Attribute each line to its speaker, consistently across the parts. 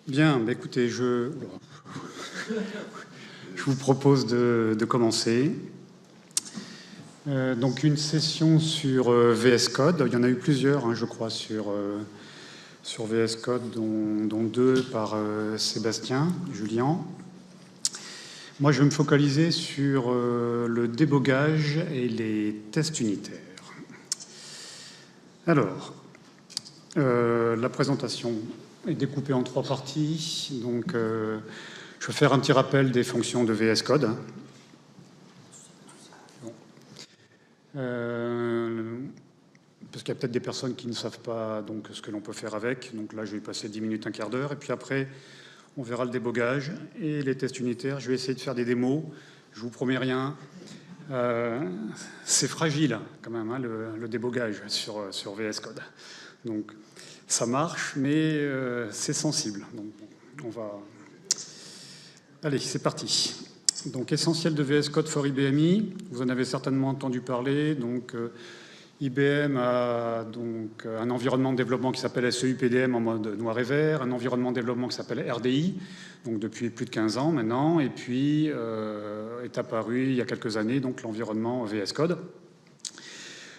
Speaker 1: Bien, bah écoutez, je vous propose de commencer. Donc une session sur VS Code. Il y en a eu plusieurs, hein, je crois, sur VS Code, dont deux par Sébastien, Julien. Moi, je vais me focaliser sur le débogage et les tests unitaires. Alors, la présentation est découpée en trois parties. Donc, je vais faire un petit rappel des fonctions de VS Code. Parce qu'il y a peut-être des personnes qui ne savent pas donc, ce que l'on peut faire avec. Donc là, je vais passer 10 minutes, un quart d'heure. Et puis après, on verra le débogage et les tests unitaires. Je vais essayer de faire des démos. Je vous promets rien. C'est fragile quand même, hein, le débogage sur VS Code. Donc ça marche, mais c'est sensible. Donc on va... Allez, c'est parti. Donc essentiel de VS Code for IBMI. Vous en avez certainement entendu parler. Donc IBM a donc un environnement de développement qui s'appelle SEUPDM en mode noir et vert, un environnement de développement qui s'appelle RDI, donc depuis plus de 15 ans maintenant, et puis est apparu il y a quelques années donc l'environnement VS Code.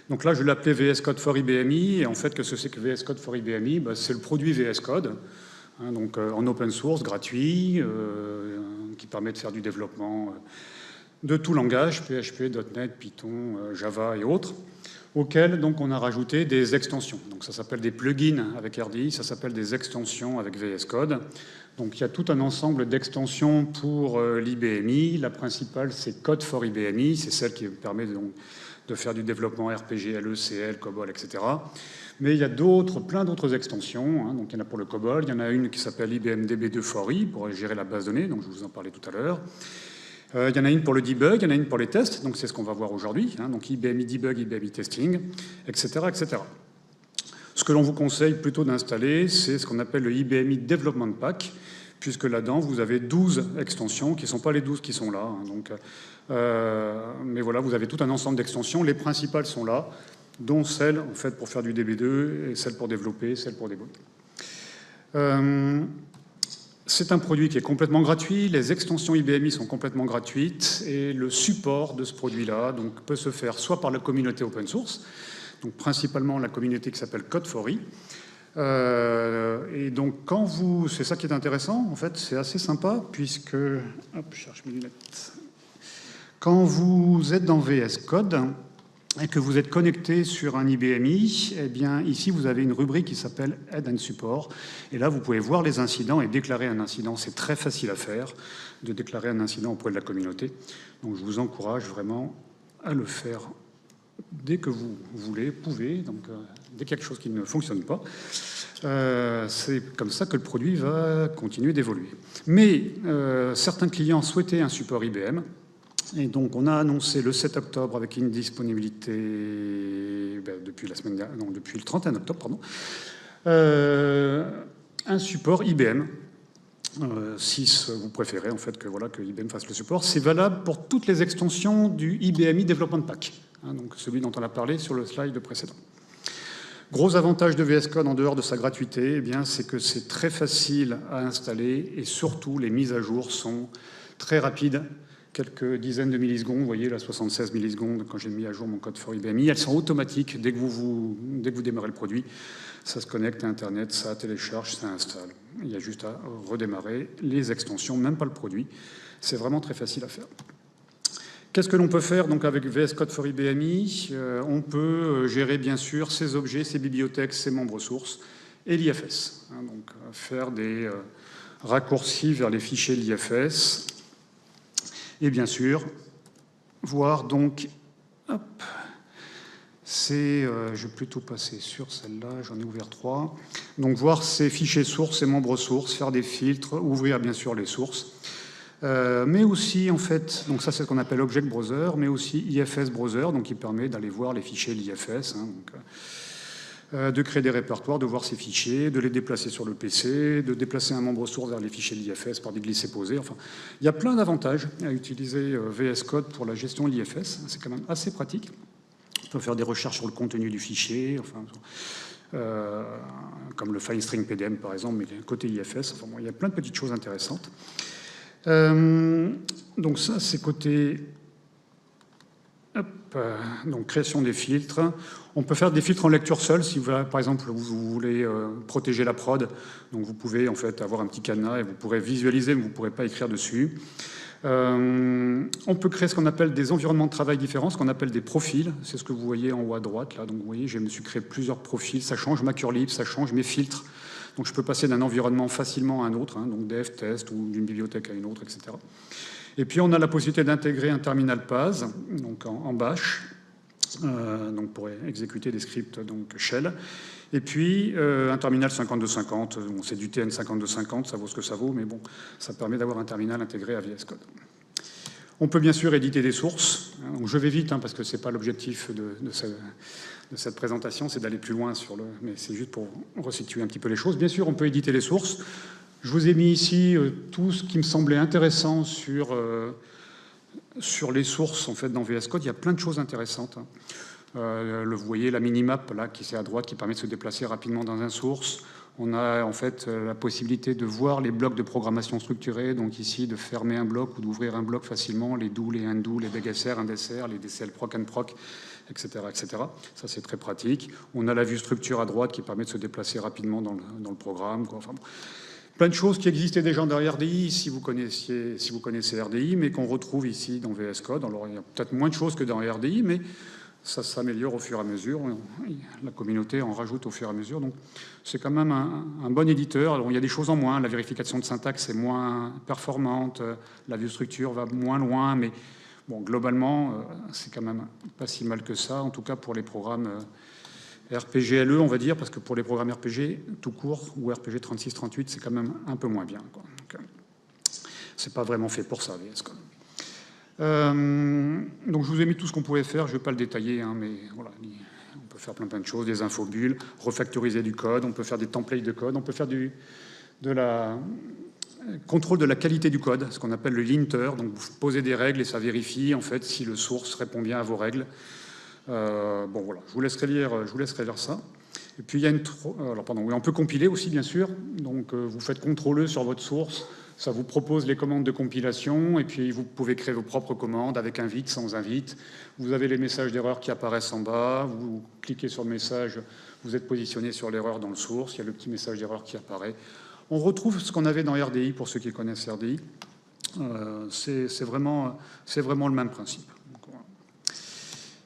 Speaker 1: Donc là, je l'appelais VS Code for IBMI, et en fait, qu'est-ce que c'est que VS Code for IBMI? Ben, c'est le produit VS Code, hein, donc en open source, gratuit, qui permet de faire du développement de tout langage, PHP, .NET, Python, Java et autres, auxquels donc, on a rajouté des extensions. Donc ça s'appelle des plugins avec RDI, ça s'appelle des extensions avec VS Code. Donc il y a tout un ensemble d'extensions pour l'IBMI. La principale, c'est Code for IBMI, c'est celle qui permet donc, de faire du développement RPG, LE, COBOL, etc. Mais il y a plein d'autres extensions. Hein. Donc il y en a pour le COBOL, il y en a une qui s'appelle IBM DB2 for I, pour gérer la base de données, donc je vous en parlais tout à l'heure. Il y en a une pour le debug, il y en a une pour les tests, donc c'est ce qu'on va voir aujourd'hui, hein, donc IBMI Debug, IBMI Testing, etc., etc. Ce que l'on vous conseille plutôt d'installer, c'est ce qu'on appelle le IBMI Development Pack, puisque là-dedans, vous avez 12 extensions, qui ne sont pas les 12 qui sont là. Hein, donc, mais voilà, vous avez tout un ensemble d'extensions. Les principales sont là, dont celle en fait, pour faire du DB2, et celle pour développer, celle pour débugger. C'est un produit qui est complètement gratuit, les extensions IBMI sont complètement gratuites et le support de ce produit-là peut se faire soit par la communauté open source, donc principalement la communauté qui s'appelle Code4i. Et donc c'est ça qui est intéressant, en fait, c'est assez sympa puisque, hop, je cherche mes lunettes. Quand vous êtes dans VS Code et que vous êtes connecté sur un IBMI, eh bien, ici, vous avez une rubrique qui s'appelle Aid and Support. Et là, vous pouvez voir les incidents et déclarer un incident. C'est très facile à faire, de déclarer un incident auprès de la communauté. Donc, je vous encourage vraiment à le faire dès que vous pouvez. Donc, dès qu'il y a quelque chose qui ne fonctionne pas. C'est comme ça que le produit va continuer d'évoluer. Mais certains clients souhaitaient un support IBM. Et donc, on a annoncé le 7 octobre avec une disponibilité depuis le 31 octobre, pardon, un support IBM. 6, vous préférez en fait que IBM fasse le support. C'est valable pour toutes les extensions du IBMI Development Pack, hein, donc celui dont on a parlé sur le slide précédent. Gros avantage de VS Code en dehors de sa gratuité, eh bien, c'est que c'est très facile à installer et surtout les mises à jour sont très rapides. Quelques dizaines de millisecondes, vous voyez là 76 millisecondes quand j'ai mis à jour mon code for IBMI, elles sont automatiques dès que vous démarrez le produit, ça se connecte à Internet, ça télécharge, ça installe. Il y a juste à redémarrer les extensions, même pas le produit. C'est vraiment très facile à faire. Qu'est-ce que l'on peut faire donc avec VS Code for IBMI? On peut gérer bien sûr ses objets, ses bibliothèques, ses membres sources et l'IFS. Hein, donc faire des raccourcis vers les fichiers l'IFS. Et bien sûr, voir donc, hop, je vais plutôt passer sur celle-là, j'en ai ouvert 3. Donc voir ces fichiers sources, ces membres sources, faire des filtres, ouvrir bien sûr les sources. Mais aussi, en fait, donc ça c'est ce qu'on appelle Object Browser, mais aussi IFS Browser, donc qui permet d'aller voir les fichiers de l'IFS, hein, de créer des répertoires, de voir ces fichiers, de les déplacer sur le PC, de déplacer un membre source vers les fichiers de l'IFS par des glisser-poser. Enfin, il y a plein d'avantages à utiliser VS Code pour la gestion de l'IFS. C'est quand même assez pratique. On peut faire des recherches sur le contenu du fichier. Enfin, comme le file string PDM par exemple, mais côté IFS. Enfin, bon, il y a plein de petites choses intéressantes. Donc ça, c'est côté donc création des filtres. On peut faire des filtres en lecture seule si, par exemple, vous voulez protéger la prod. Donc vous pouvez en fait avoir un petit cadenas et vous pourrez visualiser, mais vous ne pourrez pas écrire dessus. On peut créer ce qu'on appelle des environnements de travail différents, ce qu'on appelle des profils. C'est ce que vous voyez en haut à droite. Là. Donc vous voyez, je me suis créé plusieurs profils. Ça change ma curlib, ça change mes filtres. Donc je peux passer d'un environnement facilement à un autre, hein, donc dev, test ou d'une bibliothèque à une autre, etc. Et puis on a la possibilité d'intégrer un terminal PAS, donc en bash, donc pour exécuter des scripts donc shell. Et puis un terminal 5250, bon, c'est du TN 5250, ça vaut ce que ça vaut, mais bon, ça permet d'avoir un terminal intégré à VS Code. On peut bien sûr éditer des sources. Donc je vais vite, hein, parce que ce n'est pas l'objectif de cette présentation, c'est d'aller plus loin sur le... Mais c'est juste pour resituer un petit peu les choses. Bien sûr, on peut éditer les sources. Je vous ai mis ici tout ce qui me semblait intéressant sur les sources en fait, dans VS Code. Il y a plein de choses intéressantes. Hein. Vous voyez la minimap là, qui est à droite, qui permet de se déplacer rapidement dans un source. On a en fait la possibilité de voir les blocs de programmation structurés, donc ici de fermer un bloc ou d'ouvrir un bloc facilement, les do, les undo, les begSR, indSR, les DCL proc, unproc, etc., etc. Ça, c'est très pratique. On a la vue structure à droite qui permet de se déplacer rapidement dans le programme. Quoi. Enfin, bon. Plein de choses qui existaient déjà dans RDI, si vous connaissez RDI, mais qu'on retrouve ici dans VS Code. Alors, il y a peut-être moins de choses que dans RDI, mais ça s'améliore au fur et à mesure. La communauté en rajoute au fur et à mesure. Donc, c'est quand même un bon éditeur. Alors, il y a des choses en moins. La vérification de syntaxe est moins performante. La vue structure va moins loin. Mais bon, globalement, c'est quand même pas si mal que ça, en tout cas pour les programmes RPG-LE, on va dire, parce que pour les programmes RPG tout court, ou RPG 36-38, c'est quand même un peu moins bien. C'est pas vraiment fait pour ça, VS Code. Donc je vous ai mis tout ce qu'on pouvait faire, je ne vais pas le détailler, hein, mais voilà, on peut faire plein de choses, des infobulles, refactoriser du code, on peut faire des templates de code, on peut faire de la contrôle de la qualité du code, ce qu'on appelle le linter, donc vous posez des règles et ça vérifie en fait si le source répond bien à vos règles. Bon voilà, je vous laisserai lire ça. Et puis il y a on peut compiler aussi bien sûr. Donc vous faites CTRL-E sur votre source, ça vous propose les commandes de compilation, et puis vous pouvez créer vos propres commandes avec invite, sans invite. Vous avez les messages d'erreur qui apparaissent en bas. Vous cliquez sur le message, vous êtes positionné sur l'erreur dans le source. Il y a le petit message d'erreur qui apparaît. On retrouve ce qu'on avait dans RDI pour ceux qui connaissent RDI. C'est vraiment le même principe.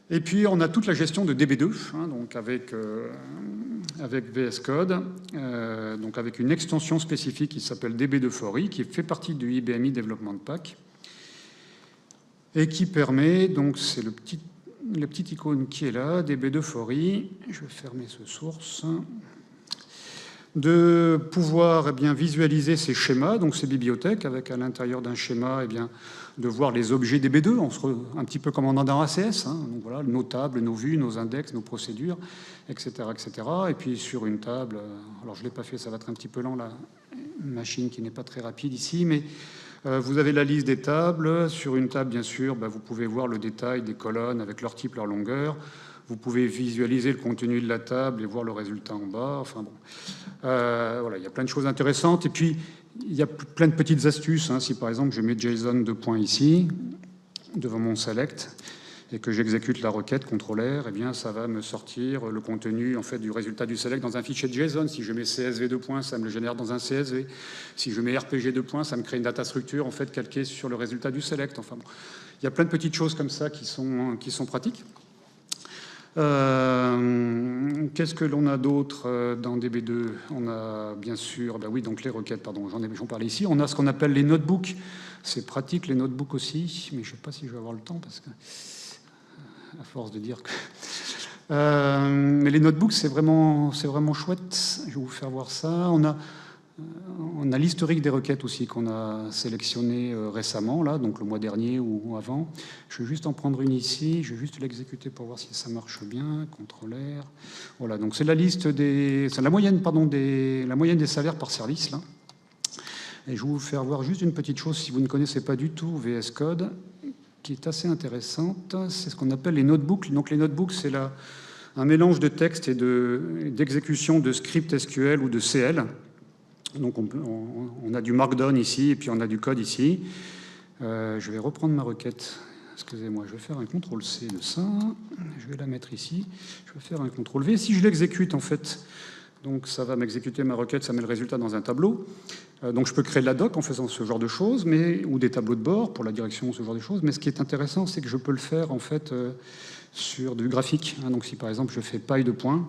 Speaker 1: Et puis, on a toute la gestion de DB2, hein, donc avec VS Code, donc avec une extension spécifique qui s'appelle DB2ForI, qui fait partie du IBMI Development Pack, et qui permet, donc c'est le petit icône qui est là, DB2ForI, je vais fermer ce source, de pouvoir visualiser ces schémas, donc ces bibliothèques, avec à l'intérieur d'un schéma, de voir les objets DB2, un petit peu comme on en a dans ACS, hein, donc voilà, nos tables, nos vues, nos index, nos procédures, etc., etc. Et puis sur une table, alors je ne l'ai pas fait, ça va être un petit peu lent, la machine qui n'est pas très rapide ici, mais vous avez la liste des tables. Sur une table, bien sûr, vous pouvez voir le détail des colonnes avec leur type, leur longueur. Vous pouvez visualiser le contenu de la table et voir le résultat en bas. Enfin bon, voilà, il y a plein de choses intéressantes. Et puis, il y a plein de petites astuces. Hein. Si par exemple, je mets JSON 2 points ici, devant mon select, et que j'exécute la requête CTRL-R, eh bien, ça va me sortir le contenu en fait, du résultat du select dans un fichier JSON. Si je mets CSV 2 points, ça me le génère dans un CSV. Si je mets RPG 2 points, ça me crée une data structure en fait, calquée sur le résultat du select. Enfin, bon. Il y a plein de petites choses comme ça qui sont pratiques. Qu'est-ce que l'on a d'autre dans DB2? On a bien sûr, oui, donc les requêtes, pardon, j'en parlais ici. On a ce qu'on appelle les notebooks. C'est pratique, les notebooks aussi, mais je ne sais pas si je vais avoir le temps, parce que, à force de dire que... mais les notebooks, c'est vraiment chouette. Je vais vous faire voir ça. On a l'historique des requêtes aussi qu'on a sélectionné récemment, là, donc le mois dernier ou avant. Je vais juste en prendre une ici, je vais juste l'exécuter pour voir si ça marche bien. CTRL-R. Voilà, donc c'est la liste c'est la moyenne, la moyenne des salaires par service, là. Et je vais vous faire voir juste une petite chose, si vous ne connaissez pas du tout VS Code, qui est assez intéressante. C'est ce qu'on appelle les notebooks. Donc les notebooks, c'est un mélange de texte et d'exécution de script SQL ou de CL. Donc on a du Markdown ici, et puis on a du code ici. Je vais reprendre ma requête. Excusez-moi, je vais faire un CTRL-C de ça. Je vais la mettre ici. Je vais faire un CTRL-V. Si je l'exécute, en fait, donc ça va m'exécuter ma requête, ça met le résultat dans un tableau. Donc je peux créer de la doc en faisant ce genre de choses, ou des tableaux de bord pour la direction, ce genre de choses. Mais ce qui est intéressant, c'est que je peux le faire, en fait, sur du graphique. Donc si, par exemple, je fais paille de points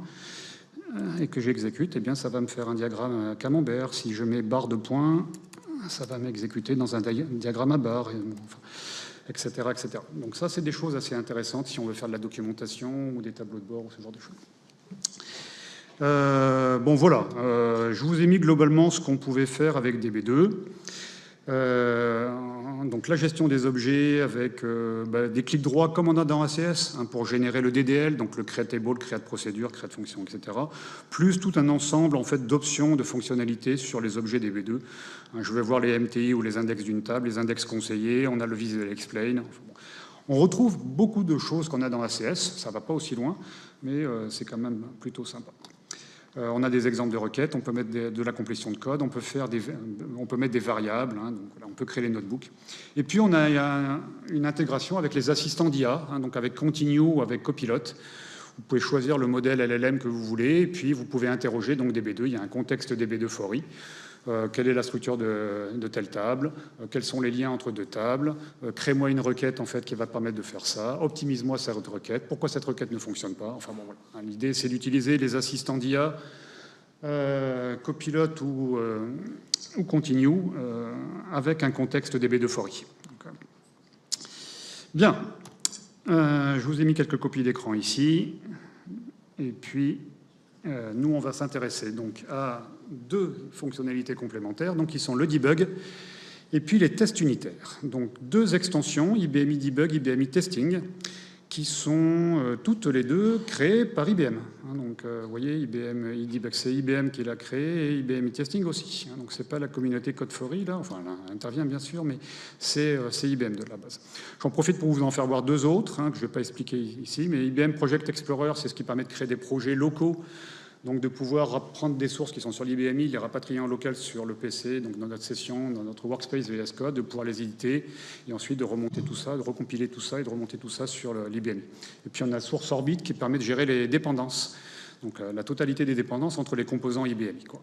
Speaker 1: et que j'exécute, eh bien, ça va me faire un diagramme camembert. Si je mets barre de points, ça va m'exécuter dans un diagramme à barre. Etc., etc. Donc ça, c'est des choses assez intéressantes si on veut faire de la documentation ou des tableaux de bord ou ce genre de choses. Bon, voilà. Je vous ai mis globalement ce qu'on pouvait faire avec DB2. Donc la gestion des objets avec des clics droits comme on a dans ACS pour générer le DDL, donc le createable, create procédure, create fonction, etc. Plus tout un ensemble en fait, d'options, de fonctionnalités sur les objets DB2. Je vais voir les MTI ou les index d'une table, les index conseillés, on a le visual explain. Enfin, bon. On retrouve beaucoup de choses qu'on a dans ACS, ça ne va pas aussi loin, mais c'est quand même plutôt sympa. On a des exemples de requêtes, on peut mettre de la complétion de code, on peut mettre des variables, donc voilà, on peut créer les notebooks. Et puis on a une intégration avec les assistants d'IA, donc avec Continue ou avec Copilot. Vous pouvez choisir le modèle LLM que vous voulez, et puis vous pouvez interroger donc DB2. Il y a un contexte DB2 for i. Quelle est la structure de telle table, quels sont les liens entre deux tables, crée-moi une requête en fait, qui va permettre de faire ça, optimise-moi cette requête, pourquoi cette requête ne fonctionne pas. Enfin bon, voilà. L'idée, c'est d'utiliser les assistants d'IA, Copilot ou Continue, avec un contexte DB2 for i. Donc, bien, je vous ai mis quelques copies d'écran ici, et puis nous, on va s'intéresser donc à deux fonctionnalités complémentaires, donc qui sont le debug et puis les tests unitaires. Donc deux extensions, IBMI Debug, IBMI Testing, qui sont toutes les deux créées par IBM. Donc vous voyez, IBM Debug, c'est IBM qui l'a créé, et IBMI Testing aussi. Donc c'est pas la communauté Code4i, là, enfin elle intervient bien sûr, mais c'est IBM de la base. J'en profite pour vous en faire voir deux autres, que je ne vais pas expliquer ici, mais IBM Project Explorer, c'est ce qui permet de créer des projets locaux, donc de pouvoir prendre des sources qui sont sur l'IBMI, les rapatrier en local sur le PC, donc dans notre session, dans notre workspace VS Code, de pouvoir les éditer, et ensuite de remonter tout ça, de recompiler tout ça, et de remonter tout ça sur l'IBMI. Et puis on a Source Orbit qui permet de gérer les dépendances, donc la totalité des dépendances entre les composants IBMI, quoi.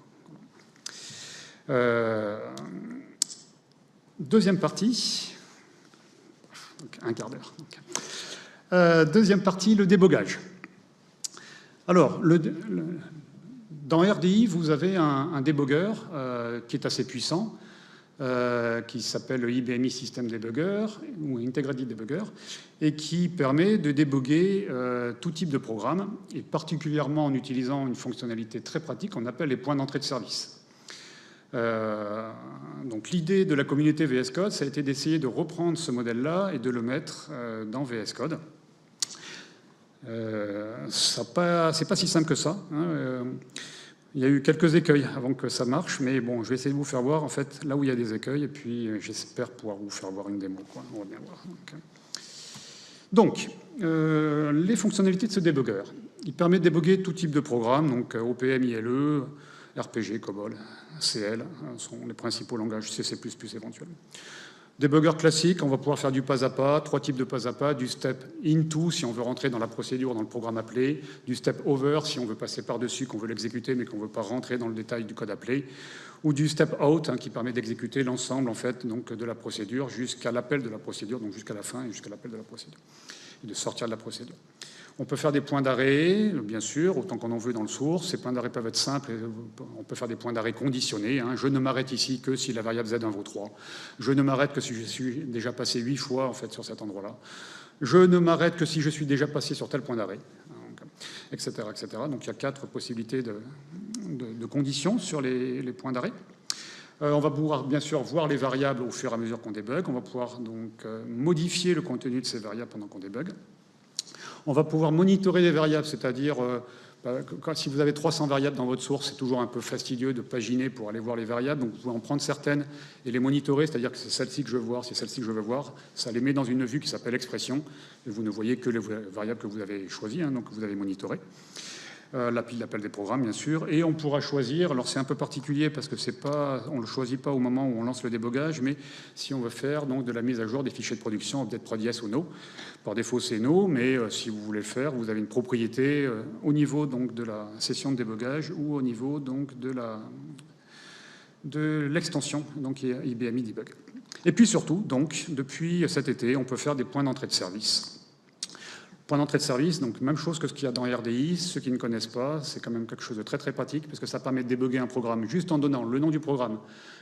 Speaker 1: Deuxième partie, donc un quart d'heure. Deuxième partie, le débogage. Alors, dans RDI, vous avez un débogueur qui est assez puissant, qui s'appelle le IBMI System Debugger ou Integrated Debugger, et qui permet de déboguer tout type de programme, et particulièrement en utilisant une fonctionnalité très pratique qu'on appelle les points d'entrée de service. Donc l'idée de la communauté VS Code, ça a été d'essayer de reprendre ce modèle-là et de le mettre dans VS Code. C'est pas si simple que ça. Il y a eu quelques écueils avant que ça marche, mais bon, je vais essayer de vous faire voir en fait là où il y a des écueils, et puis j'espère pouvoir vous faire voir une démo, quoi. On va bien voir. Donc les fonctionnalités de ce débugger. Il permet de déboguer tout type de programme, donc OPM, ILE, RPG, COBOL, CL, sont les principaux langages C++ éventuellement. Débugger classique, on va pouvoir faire du pas à pas, trois types de pas à pas, du step into si on veut rentrer dans la procédure, dans le programme appelé, du step over si on veut passer par-dessus, qu'on veut l'exécuter mais qu'on ne veut pas rentrer dans le détail du code appelé, ou du step out qui permet d'exécuter l'ensemble en fait, donc, de la procédure jusqu'à l'appel de la procédure, donc jusqu'à la fin et jusqu'à l'appel de la procédure, et de sortir de la procédure. On peut faire des points d'arrêt, bien sûr, autant qu'on en veut dans le source. Ces points d'arrêt peuvent être simples. On peut faire des points d'arrêt conditionnés. Je ne m'arrête ici que si la variable z1 vaut 3. Je ne m'arrête que si je suis déjà passé 8 fois en fait, sur cet endroit-là. Je ne m'arrête que si je suis déjà passé sur tel point d'arrêt, etc., etc. Donc il y a 4 possibilités de conditions sur les points d'arrêt. On va pouvoir bien sûr voir les variables au fur et à mesure qu'on débug. On va pouvoir donc modifier le contenu de ces variables pendant qu'on débug. On va pouvoir monitorer les variables, c'est-à-dire Si vous avez 300 variables dans votre source, c'est toujours un peu fastidieux de paginer pour aller voir les variables. Donc vous pouvez en prendre certaines et les monitorer, c'est-à-dire que c'est celle-ci que je veux voir, c'est celle-ci que je veux voir. Ça les met dans une vue qui s'appelle expression. Et vous ne voyez que les variables que vous avez choisies, hein, donc que vous avez monitorées. L'appel des programmes, bien sûr. Et on pourra choisir, alors c'est un peu particulier parce que on ne le choisit pas au moment où on lance le débogage, mais si on veut faire donc, de la mise à jour des fichiers de production, peut-être prod yes ou no. Par défaut, c'est no, mais si vous voulez le faire, vous avez une propriété au niveau donc, de la session de débogage ou au niveau donc, de l'extension, donc IBMI Debug. Et puis surtout, donc, depuis cet été, on peut faire des points d'entrée de service. Point d'entrée de service, donc même chose que ce qu'il y a dans RDI. Ceux qui ne connaissent pas, c'est quand même quelque chose de très très pratique parce que ça permet de débugger un programme juste en donnant le nom du programme,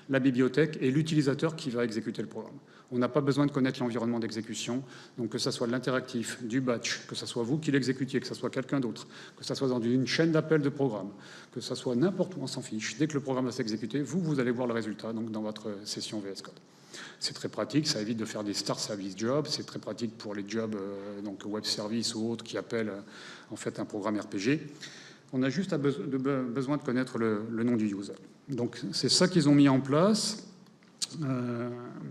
Speaker 1: la bibliothèque et l'utilisateur qui va exécuter le programme. On n'a pas besoin de connaître l'environnement d'exécution, donc que ce soit de l'interactif, du batch, que ce soit vous qui l'exécutiez, que ce soit quelqu'un d'autre, que ce soit dans une chaîne d'appel de programme, que ce soit n'importe où, on s'en fiche. Dès que le programme va s'exécuter, vous allez voir le résultat donc, dans votre session VS Code. C'est très pratique, ça évite de faire des start service jobs, c'est très pratique pour les jobs donc web service ou autres qui appellent en fait un programme RPG. On a juste besoin de connaître le nom du user. Donc c'est ça qu'ils ont mis en place,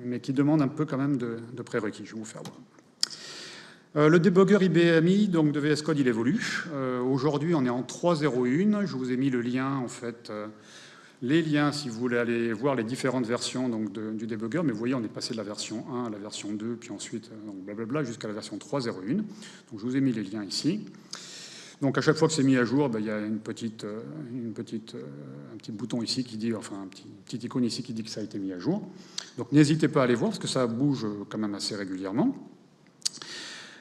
Speaker 1: mais qui demande un peu quand même de prérequis. Je vais vous faire voir. Le débugger IBMI donc de VS Code, il évolue. Aujourd'hui, on est en 3.0.1. Je vous ai mis le lien en fait. Les liens, si vous voulez aller voir les différentes versions donc, du débugger, mais vous voyez, on est passé de la version 1 à la version 2, puis ensuite, blablabla, jusqu'à la version 3.0.1. Donc, je vous ai mis les liens ici. Donc, à chaque fois que c'est mis à jour, il y a un petit bouton ici qui dit, enfin, un petit icône ici qui dit que ça a été mis à jour. Donc, n'hésitez pas à aller voir, parce que ça bouge quand même assez régulièrement.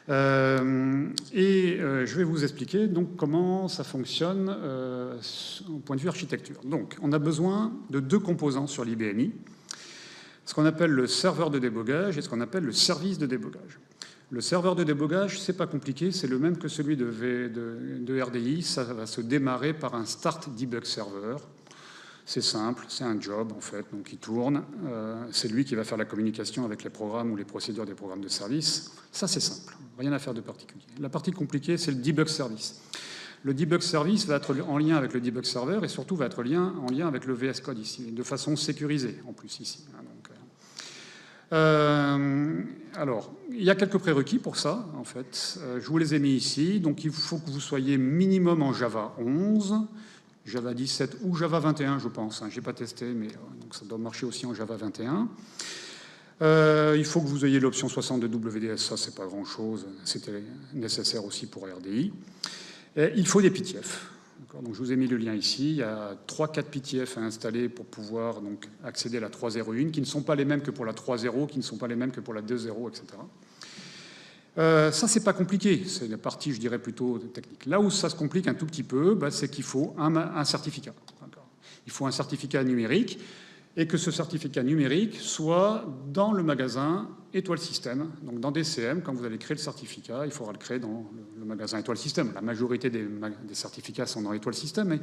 Speaker 1: Je vais vous expliquer donc comment ça fonctionne au point de vue architecture. Donc, on a besoin de deux composants sur l'IBMI, ce qu'on appelle le serveur de débogage et ce qu'on appelle le service de débogage. Le serveur de débogage, c'est pas compliqué, c'est le même que celui de RDI. Ça va se démarrer par un start debug server. C'est simple, c'est un job en fait, donc il tourne. C'est lui qui va faire la communication avec les programmes ou les procédures des programmes de service. Ça, c'est simple, rien à faire de particulier. La partie compliquée, c'est le debug service. Le debug service va être en lien avec le debug server et surtout va être en lien avec le VS Code ici, de façon sécurisée en plus ici. Alors, il y a quelques prérequis pour ça, en fait. Je vous les ai mis ici. Donc, il faut que vous soyez minimum en Java 11, Java 17 ou Java 21, je pense. Je n'ai pas testé, mais donc ça doit marcher aussi en Java 21. Il faut que vous ayez l'option 62 WDS, ça, c'est pas grand-chose. C'était nécessaire aussi pour RDI. Et il faut des PTF. Donc, je vous ai mis le lien ici. Il y a 3-4 PTF à installer pour pouvoir donc, accéder à la 3.0.1, qui ne sont pas les mêmes que pour la 3.0, qui ne sont pas les mêmes que pour la 2.0, etc. Ça, c'est pas compliqué. C'est la partie, je dirais, plutôt technique. Là où ça se complique un tout petit peu, c'est qu'il faut un certificat. Il faut un certificat numérique et que ce certificat numérique soit dans le magasin Étoile System. Donc, dans DCM, quand vous allez créer le certificat, il faudra le créer dans le magasin Étoile System. La majorité des certificats sont dans Étoile System, mais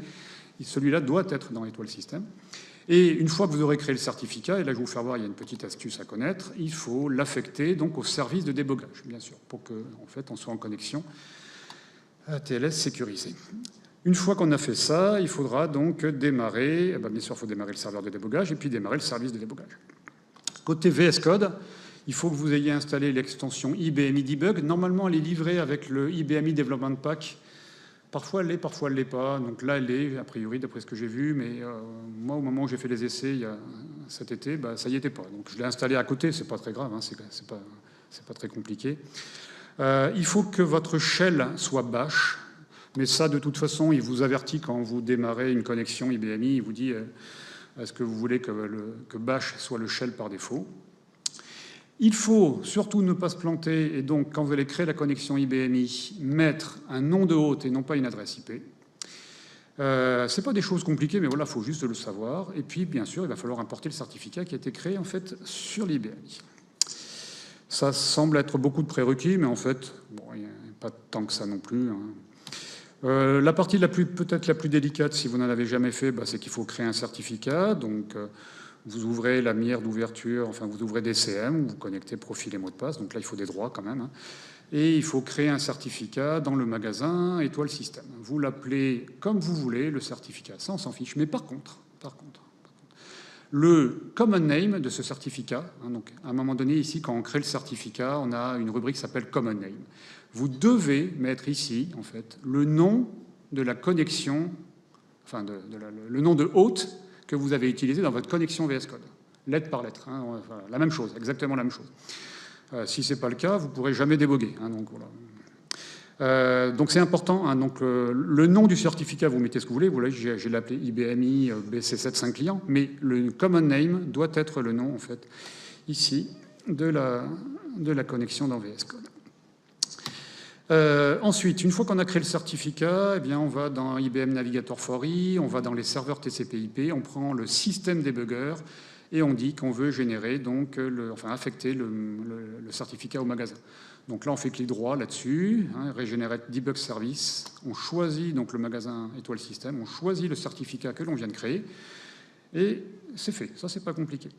Speaker 1: celui-là doit être dans Étoile System. Et une fois que vous aurez créé le certificat, et là je vais vous faire voir, il y a une petite astuce à connaître, il faut l'affecter donc au service de débogage, bien sûr, pour qu'en fait on soit en connexion à TLS sécurisé. Une fois qu'on a fait ça, il faudra donc démarrer, bien sûr il faut démarrer le serveur de débogage et puis démarrer le service de débogage. Côté VS Code, il faut que vous ayez installé l'extension IBMI Debug. Normalement elle est livrée avec le IBMI Development Pack. Parfois elle elle l'est pas. Donc là, elle est, a priori, d'après ce que j'ai vu. Mais moi, au moment où j'ai fait les essais cet été, ça y était pas. Donc je l'ai installé à côté. C'est pas très grave, hein, c'est pas très compliqué. Il faut que votre shell soit bash. Mais ça, de toute façon, il vous avertit quand vous démarrez une connexion IBMI. Il vous dit est-ce que vous voulez que bash soit le shell par défaut. Il faut surtout ne pas se planter, et donc, quand vous allez créer la connexion IBMI, mettre un nom de hôte et non pas une adresse IP. Ce n'est pas des choses compliquées, mais voilà, il faut juste le savoir. Et puis, bien sûr, il va falloir importer le certificat qui a été créé, en fait, sur l'IBMI. Ça semble être beaucoup de prérequis, mais en fait, bon, il n'y a pas tant que ça non plus. Hein. La partie peut-être la plus délicate, si vous n'en avez jamais fait, c'est qu'il faut créer un certificat. Donc, vous ouvrez la lumière d'ouverture, enfin vous ouvrez DCM, vous connectez profil et mot de passe, donc là il faut des droits quand même. Hein. et il faut créer un certificat dans le magasin étoile système. Vous l'appelez comme vous voulez, le certificat, ça on s'en fiche. Mais par contre, le common name de ce certificat, hein, donc à un moment donné ici, quand on crée le certificat, on a une rubrique qui s'appelle common name. Vous devez mettre ici, en fait, le nom de la connexion, enfin le nom de hôte que vous avez utilisé dans votre connexion VS Code, lettre par lettre. Hein, voilà, la même chose, exactement la même chose. Si ce n'est pas le cas, vous ne pourrez jamais déboguer. Hein, donc voilà. Donc c'est important. Hein, donc le nom du certificat, vous mettez ce que vous voulez. Vous voyez, j'ai l'appelé IBMI BC75 client, mais le common name doit être le nom, en fait, ici, de la connexion dans VS Code. Ensuite, une fois qu'on a créé le certificat, eh bien, on va dans IBM Navigator for E, on va dans les serveurs TCP/IP, on prend le système debugger et on dit qu'on veut générer, donc, affecter le certificat au magasin. Donc là, on fait clic droit là-dessus, hein, Regenerate Debug Service. On choisit donc le magasin étoile système, on choisit le certificat que l'on vient de créer et c'est fait. Ça, c'est pas compliqué.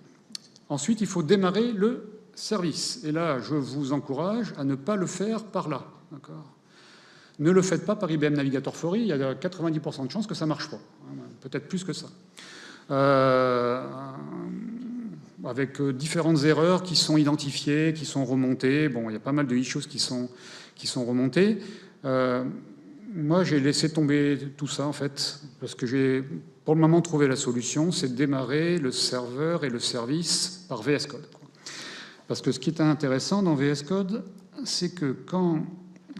Speaker 1: Ensuite, il faut démarrer le service. Et là, je vous encourage à ne pas le faire par là. Ne le faites pas par IBM Navigator for E, il y a 90% de chances que ça ne marche pas. Peut-être plus que ça. Avec différentes erreurs qui sont identifiées, qui sont remontées. Bon, il y a pas mal de issues qui sont remontées. Moi, j'ai laissé tomber tout ça, en fait, parce que j'ai, pour le moment, trouvé la solution, c'est de démarrer le serveur et le service par VS Code. Parce que ce qui est intéressant dans VS Code, c'est que quand...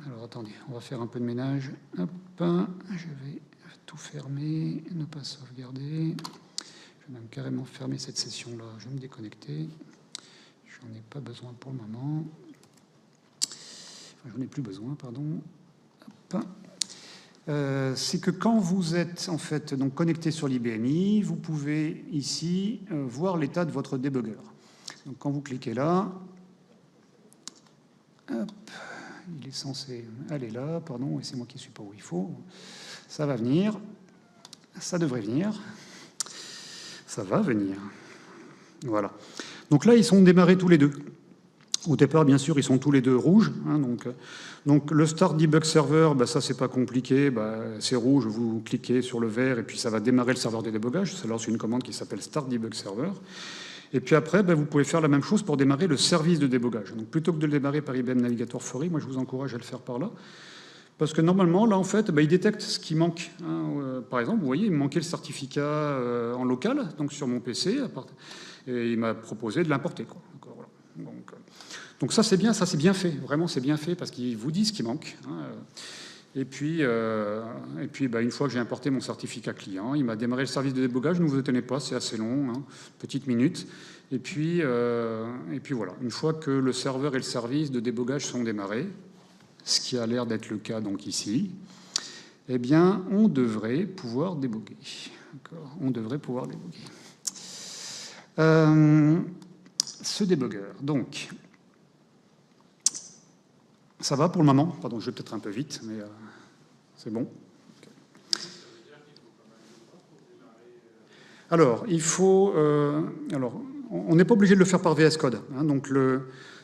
Speaker 1: Alors, attendez, on va faire un peu de ménage. Hop, je vais tout fermer, ne pas sauvegarder. Je vais même carrément fermer cette session-là. Je vais me déconnecter. J'en ai pas besoin pour le moment. Enfin, j'en ai plus besoin, pardon. Hop. C'est que quand vous êtes en fait donc connecté sur l'IBMI, vous pouvez ici voir l'état de votre debugger. Donc quand vous cliquez là, hop, il est censé aller là, pardon, et c'est moi qui ne suis pas où il faut. Ça va venir, ça devrait venir, ça va venir. Voilà. Donc là, ils sont démarrés tous les deux. Au départ, bien sûr, ils sont tous les deux rouges. Hein, donc le Start Debug Server, bah, ça, c'est pas compliqué. Bah, c'est rouge, vous cliquez sur le vert et puis ça va démarrer le serveur de débogage. Ça lance une commande qui s'appelle Start Debug Server. Et puis après, bah, vous pouvez faire la même chose pour démarrer le service de débogage. Donc plutôt que de le démarrer par IBM Navigator for E, moi, je vous encourage à le faire par là. Parce que normalement, là, en fait, bah, il détecte ce qui manque. Hein. Par exemple, vous voyez, il me manquait le certificat en local, donc sur mon PC, et il m'a proposé de l'importer. Voilà. Donc ça, c'est bien fait. Vraiment, c'est bien fait parce qu'il vous dit ce qui manque. Hein. Et puis bah, une fois que j'ai importé mon certificat client, il m'a démarré le service de débogage. Ne vous étonnez pas, c'est assez long, hein, petite minute. Et puis voilà. Une fois que le serveur et le service de débogage sont démarrés, ce qui a l'air d'être le cas donc ici, eh bien, on devrait pouvoir déboguer. On devrait pouvoir déboguer. Ce débugger, donc, ça va pour le moment. Pardon, je vais peut-être un peu vite, mais c'est bon. Okay. Alors, il faut... alors, on n'est pas obligé de le faire par VS Code. Hein, donc,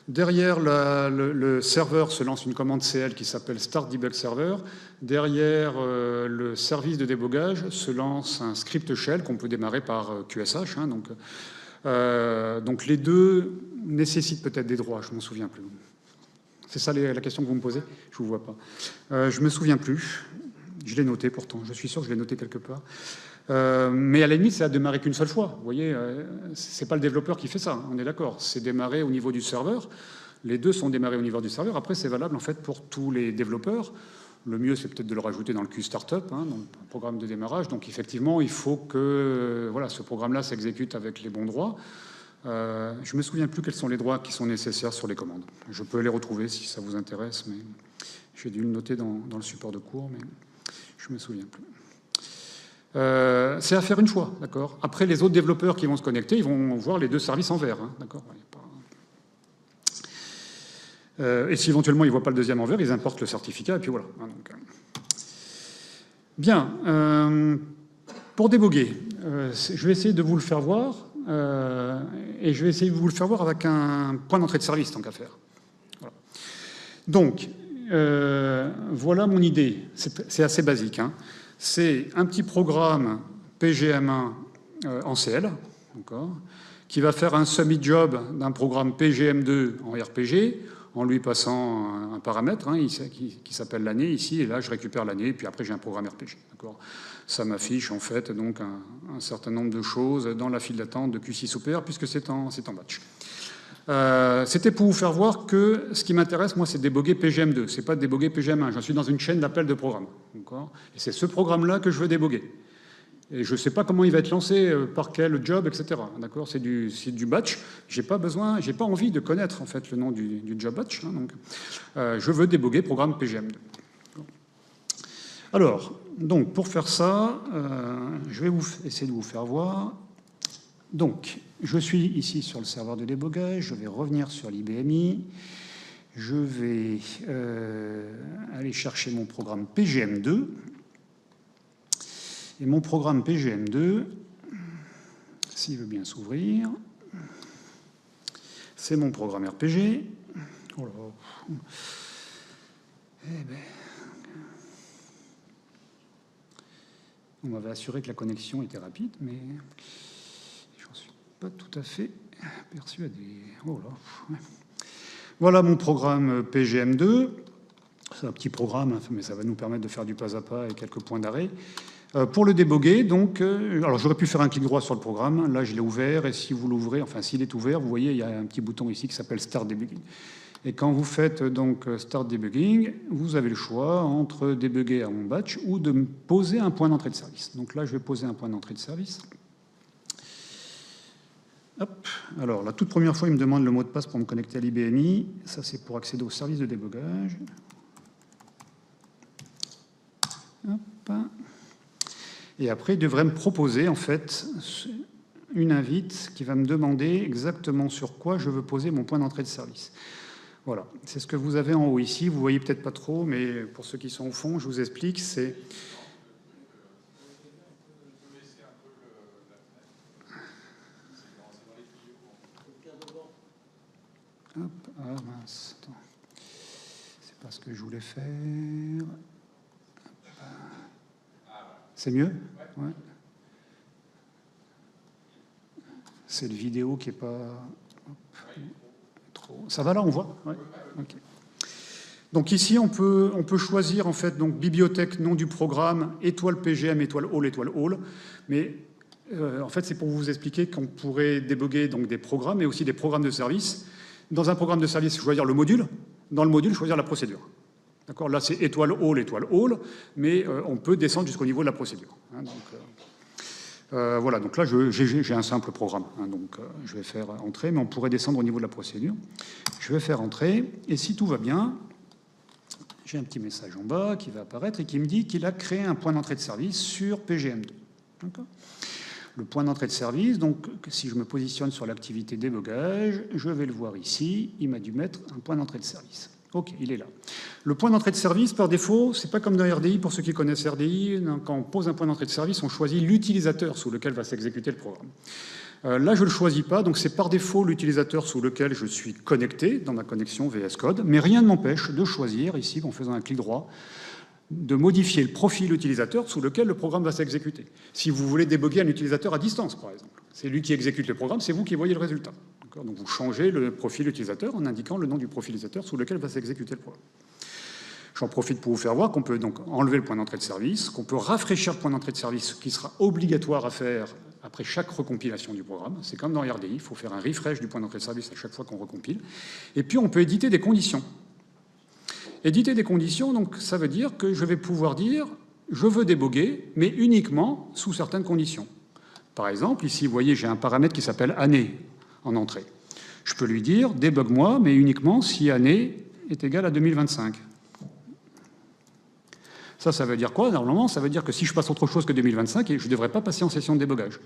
Speaker 1: derrière le serveur se lance une commande CL qui s'appelle Start Debug Server. Derrière le service de débogage se lance un script shell qu'on peut démarrer par QSH. Hein, donc les deux nécessitent peut-être des droits, je ne m'en souviens plus. C'est ça la question que vous me posez? Je ne vous vois pas. Je ne me souviens plus. Je l'ai noté pourtant. Je suis sûr que je l'ai noté quelque part. Mais à la limite, ça a démarré qu'une seule fois. Vous voyez, ce n'est pas le développeur qui fait ça. On est d'accord. C'est démarré au niveau du serveur. Les deux sont démarrés au niveau du serveur. Après, c'est valable en fait pour tous les développeurs. Le mieux, c'est peut-être de le rajouter dans le Q-Startup, hein, dans le programme de démarrage. Donc, effectivement, il faut que voilà, ce programme-là s'exécute avec les bons droits. Je ne me souviens plus quels sont les droits qui sont nécessaires sur les commandes. Je peux les retrouver si ça vous intéresse, mais j'ai dû le noter dans le support de cours, mais je ne me souviens plus. C'est à faire une fois, d'accord. Après, les autres développeurs qui vont se connecter, ils vont voir les deux services en vert, hein, d'accord. Et si éventuellement ils ne voient pas le deuxième en vert, ils importent le certificat, et puis voilà. Donc, bien. Pour déboguer, je vais essayer de vous le faire voir. Et je vais essayer de vous le faire voir avec un point d'entrée de service, tant qu'à faire. Voilà. Donc, voilà mon idée. C'est assez basique, hein. C'est un petit programme PGM1 en CL, qui va faire un submit job d'un programme PGM2 en RPG, en lui passant un paramètre hein, qui s'appelle l'année ici, et là je récupère l'année, et puis après j'ai un programme RPG. Ça m'affiche en fait donc un certain nombre de choses dans la file d'attente de Q6 OPR, puisque c'est en batch. C'était pour vous faire voir que ce qui m'intéresse, moi, c'est de déboguer PGM2. C'est pas de déboguer PGM1. J'en suis dans une chaîne d'appel de programme. Et c'est ce programme-là que je veux déboguer. Et je ne sais pas comment il va être lancé, par quel job, etc. D'accord, c'est du batch. J'ai pas envie de connaître en fait le nom du job batch. Hein, donc, je veux déboguer programme PGM2. Alors, donc pour faire ça, je vais essayer de vous faire voir. Donc, je suis ici sur le serveur de débogage, je vais revenir sur l'IBMI, je vais aller chercher mon programme PGM2. Et mon programme PGM2, s'il veut bien s'ouvrir, c'est mon programme RPG. Oh là. Eh ben. On m'avait assuré que la connexion était rapide, mais j'en suis pas tout à fait persuadé. Oh là. Voilà mon programme PGM2. C'est un petit programme, mais ça va nous permettre de faire du pas à pas et quelques points d'arrêt. Pour le déboguer, donc, alors j'aurais pu faire un clic droit sur le programme. Là, je l'ai ouvert, et si vous l'ouvrez, enfin s'il est ouvert, vous voyez, il y a un petit bouton ici qui s'appelle Start Debugging. Et quand vous faites donc Start Debugging, vous avez le choix entre débugger à mon batch ou de poser un point d'entrée de service. Donc là, je vais poser un point d'entrée de service. Hop. Alors, la toute première fois, il me demande le mot de passe pour me connecter à l'IBMI. Ça, c'est pour accéder au service de débogage. Hop. Et après, il devrait me proposer, en fait, une invite qui va me demander exactement sur quoi je veux poser mon point d'entrée de service. Voilà, c'est ce que vous avez en haut ici. Vous voyez peut-être pas trop, mais pour ceux qui sont au fond, je vous explique. C'est hop, ah mince, attends. C'est pas ce que je voulais faire. C'est mieux? Ouais. C'est le vidéo qui est pas trop. Ça va là, on voit? Ouais. Okay. Donc ici, on peut choisir en fait donc bibliothèque nom du programme étoile PGM étoile all. Mais en fait, c'est pour vous expliquer qu'on pourrait déboguer donc des programmes et aussi des programmes de service. Dans un programme de service, choisir le module. Dans le module, choisir la procédure. D'accord, là, c'est étoile all, mais on peut descendre jusqu'au niveau de la procédure. Hein, donc, voilà, donc là, j'ai un simple programme. Hein, donc, je vais faire entrer, mais on pourrait descendre au niveau de la procédure. Je vais faire entrer, et si tout va bien, j'ai un petit message en bas qui va apparaître et qui me dit qu'il a créé un point d'entrée de service sur PGM2. Le point d'entrée de service, donc si je me positionne sur l'activité débogage, je vais le voir ici, il m'a dû mettre un point d'entrée de service. Ok, il est là. Le point d'entrée de service, par défaut, c'est pas comme dans RDI, pour ceux qui connaissent RDI, quand on pose un point d'entrée de service, on choisit l'utilisateur sous lequel va s'exécuter le programme. Là, je ne le choisis pas, donc c'est par défaut l'utilisateur sous lequel je suis connecté dans ma connexion VS Code, mais rien ne m'empêche de choisir, ici, en faisant un clic droit, de modifier le profil utilisateur sous lequel le programme va s'exécuter. Si vous voulez déboguer un utilisateur à distance, par exemple, c'est lui qui exécute le programme, c'est vous qui voyez le résultat. Donc vous changez le profil utilisateur en indiquant le nom du profil utilisateur sous lequel va s'exécuter le programme. J'en profite pour vous faire voir qu'on peut donc enlever le point d'entrée de service, qu'on peut rafraîchir le point d'entrée de service qui sera obligatoire à faire après chaque recompilation du programme. C'est comme dans RDI, il faut faire un refresh du point d'entrée de service à chaque fois qu'on recompile. Et puis on peut éditer des conditions. Éditer des conditions, donc ça veut dire que je vais pouvoir dire je veux déboguer, mais uniquement sous certaines conditions. Par exemple, ici, vous voyez, j'ai un paramètre qui s'appelle année en entrée. Je peux lui dire débogue-moi, mais uniquement si année est égale à 2025. Ça veut dire quoi? Normalement, ça veut dire que si je passe autre chose que 2025, je ne devrais pas passer en session de débogage.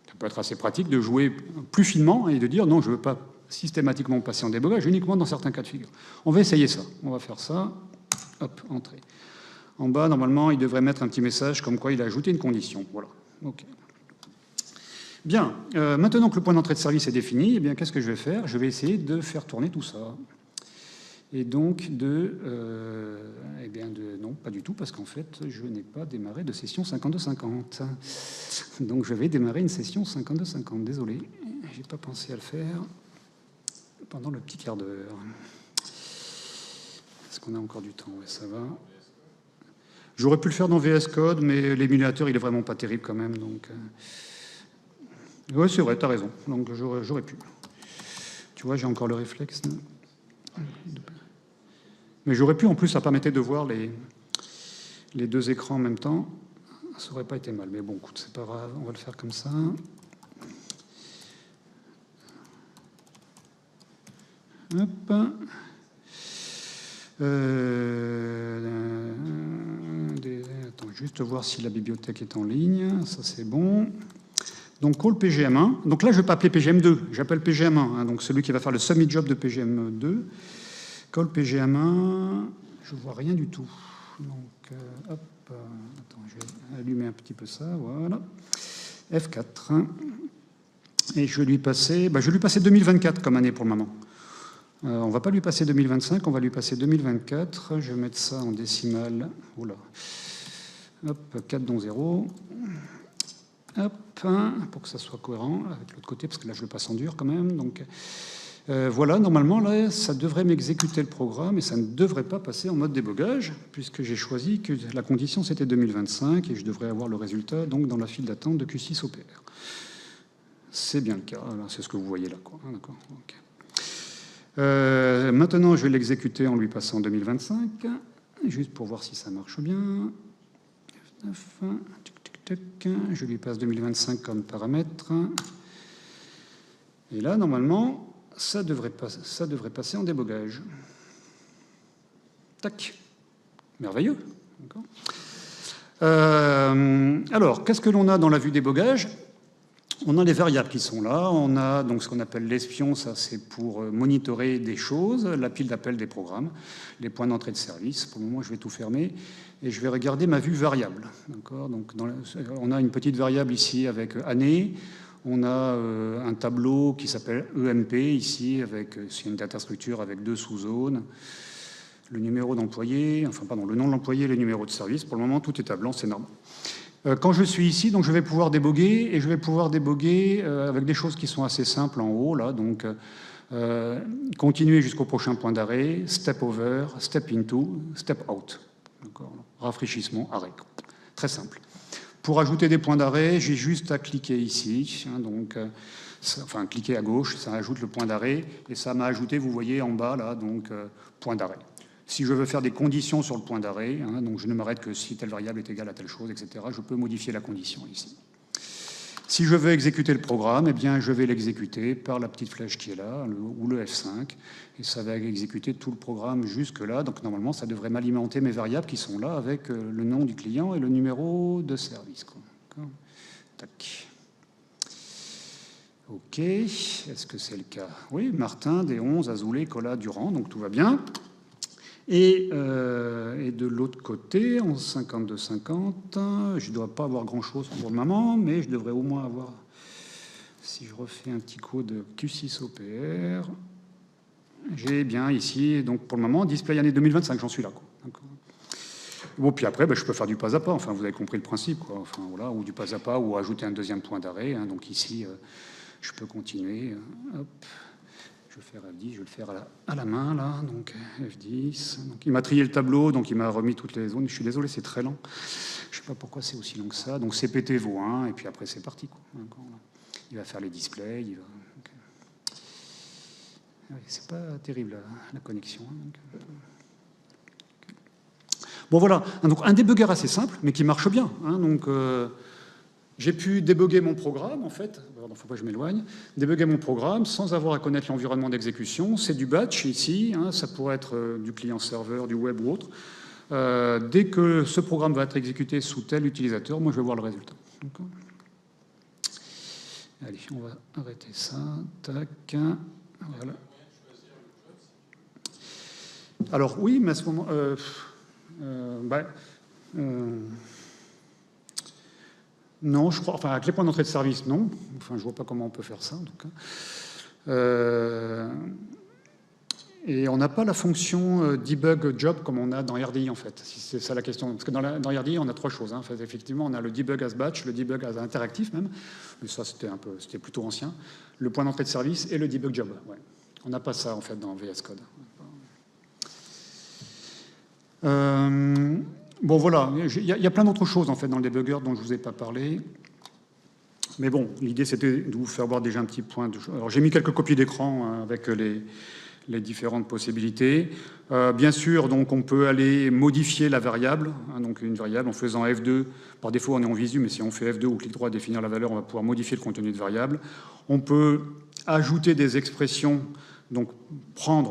Speaker 1: Ça peut être assez pratique de jouer plus finement et de dire non, je ne veux pas systématiquement passer en débogage, uniquement dans certains cas de figure. On va essayer ça. On va faire ça. Hop, entrée. En bas, normalement, il devrait mettre un petit message comme quoi il a ajouté une condition. Voilà. OK. Bien. Maintenant que le point d'entrée de service est défini, eh bien, qu'est-ce que je vais faire? Je vais essayer de faire tourner tout ça. Et donc eh bien non, pas du tout, parce qu'en fait, je n'ai pas démarré de session 52-50. Donc je vais démarrer une session 52-50. Désolé, j'ai pas pensé à le faire pendant le petit quart d'heure. Est-ce qu'on a encore du temps? Ouais, ça va. J'aurais pu le faire dans VS Code, mais l'émulateur, il est vraiment pas terrible quand même. Donc, ouais, c'est vrai, t'as raison. Donc j'aurais pu. Tu vois, j'ai encore le réflexe. Mais j'aurais pu, en plus, ça permettait de voir les deux écrans en même temps. Ça aurait pas été mal. Mais bon, écoute, c'est pas grave, on va le faire comme ça. Hop. Attends, juste voir si la bibliothèque est en ligne. Ça, c'est bon. Donc, call PGM1. Donc là, je ne vais pas appeler PGM2, j'appelle PGM1. Hein, donc, celui qui va faire le submit job de PGM2. Call PGM1. Je ne vois rien du tout. Donc, hop. Attends, je vais allumer un petit peu ça. Voilà. F4. Et je vais lui passer 2024 comme année pour le moment. On ne va pas lui passer 2025, on va lui passer 2024. Je vais mettre ça en décimale. Oula. Hop, 4 dont 0. Hop, pour que ça soit cohérent avec l'autre côté, parce que là, je le passe en dur quand même. Donc, voilà, normalement, là, ça devrait m'exécuter le programme et ça ne devrait pas passer en mode débogage, puisque j'ai choisi que la condition, c'était 2025 et je devrais avoir le résultat donc, dans la file d'attente de Q6 OPR. C'est bien le cas. C'est ce que vous voyez là. D'accord. Okay. Maintenant, je vais l'exécuter en lui passant 2025, juste pour voir si ça marche bien. F9, je lui passe 2025 comme paramètre. Et là, normalement, ça devrait passer en débogage. Tac. Merveilleux. Alors, qu'est-ce que l'on a dans la vue débogage? On a les variables qui sont là, on a donc ce qu'on appelle l'espion, ça c'est pour monitorer des choses, la pile d'appel des programmes, les points d'entrée de service. Pour le moment, je vais tout fermer et je vais regarder ma vue variable. Donc, on a une petite variable ici avec année, on a un tableau qui s'appelle EMP ici, c'est une data structure avec 2 sous-zones, le numéro d'employé, le nom de l'employé et le numéro de service. Pour le moment, tout est à blanc, c'est normal. Quand je suis ici, donc je vais pouvoir déboguer, et je vais pouvoir déboguer avec des choses qui sont assez simples en haut, là, donc continuer jusqu'au prochain point d'arrêt, step over, step into, step out. Rafraîchissement, arrêt. Très simple. Pour ajouter des points d'arrêt, j'ai juste à cliquer ici, cliquer à gauche, ça ajoute le point d'arrêt, et ça m'a ajouté, vous voyez en bas, là, donc point d'arrêt. Si je veux faire des conditions sur le point d'arrêt, donc je ne m'arrête que si telle variable est égale à telle chose, etc., je peux modifier la condition ici. Si je veux exécuter le programme, eh bien, je vais l'exécuter par la petite flèche qui est là, ou le F5, et ça va exécuter tout le programme jusque-là. Donc normalement, ça devrait m'alimenter mes variables qui sont là avec le nom du client et le numéro de service. Tac. OK. Est-ce que c'est le cas? Oui, Martin, D11, Azoulay, Colas, Durand, donc tout va bien. Et de l'autre côté, en 52-50, je ne dois pas avoir grand-chose pour le moment, mais je devrais au moins avoir, si je refais un petit coup de Q6 OPR, j'ai bien ici, donc pour le moment, display année 2025, j'en suis là. Bon, puis après, je peux faire du pas à pas, enfin, vous avez compris le principe, quoi. Enfin, voilà, ou du pas à pas, ou ajouter un deuxième point d'arrêt. Donc ici, je peux continuer. Hop. Je vais faire F10, je vais le faire à la main, là, donc F10. Donc, il m'a trié le tableau, donc il m'a remis toutes les zones. Je suis désolé, c'est très lent. Je ne sais pas pourquoi c'est aussi long que ça. Donc CPT vaut 1, et puis après, c'est parti, quoi. Il va faire les displays. C'est pas terrible, la connexion. Bon, voilà. Donc, un débugger assez simple, mais qui marche bien. J'ai pu débugger mon programme, en fait. Il ne faut pas que je m'éloigne. Débugger mon programme sans avoir à connaître l'environnement d'exécution. C'est du batch ici. Ça pourrait être du client-serveur, du web ou autre. Dès que ce programme va être exécuté sous tel utilisateur, moi, je vais voir le résultat. Allez, on va arrêter ça. Tac. Voilà. Alors, oui, mais à ce moment... non, je crois, enfin, avec les points d'entrée de service, non. Enfin, je vois pas comment on peut faire ça, en tout cas. Et on n'a pas la fonction debug job comme on a dans RDI, en fait, si c'est ça la question. Parce que dans RDI, on a trois choses. Hein. En fait, effectivement, on a le debug as batch, le debug as interactif même, mais ça, c'était plutôt ancien, le point d'entrée de service et le debug job. Ouais. On n'a pas ça, en fait, dans VS Code. Bon, voilà, il y a plein d'autres choses, en fait, dans le debugger dont je ne vous ai pas parlé. Mais bon, l'idée, c'était de vous faire voir déjà un petit point. Alors, j'ai mis quelques copies d'écran avec les différentes possibilités. Bien sûr, donc, on peut aller modifier la variable, hein, donc une variable en faisant F2. Par défaut, on est en visu, mais si on fait F2 ou clic droit, définir la valeur, on va pouvoir modifier le contenu de variable. On peut ajouter des expressions, donc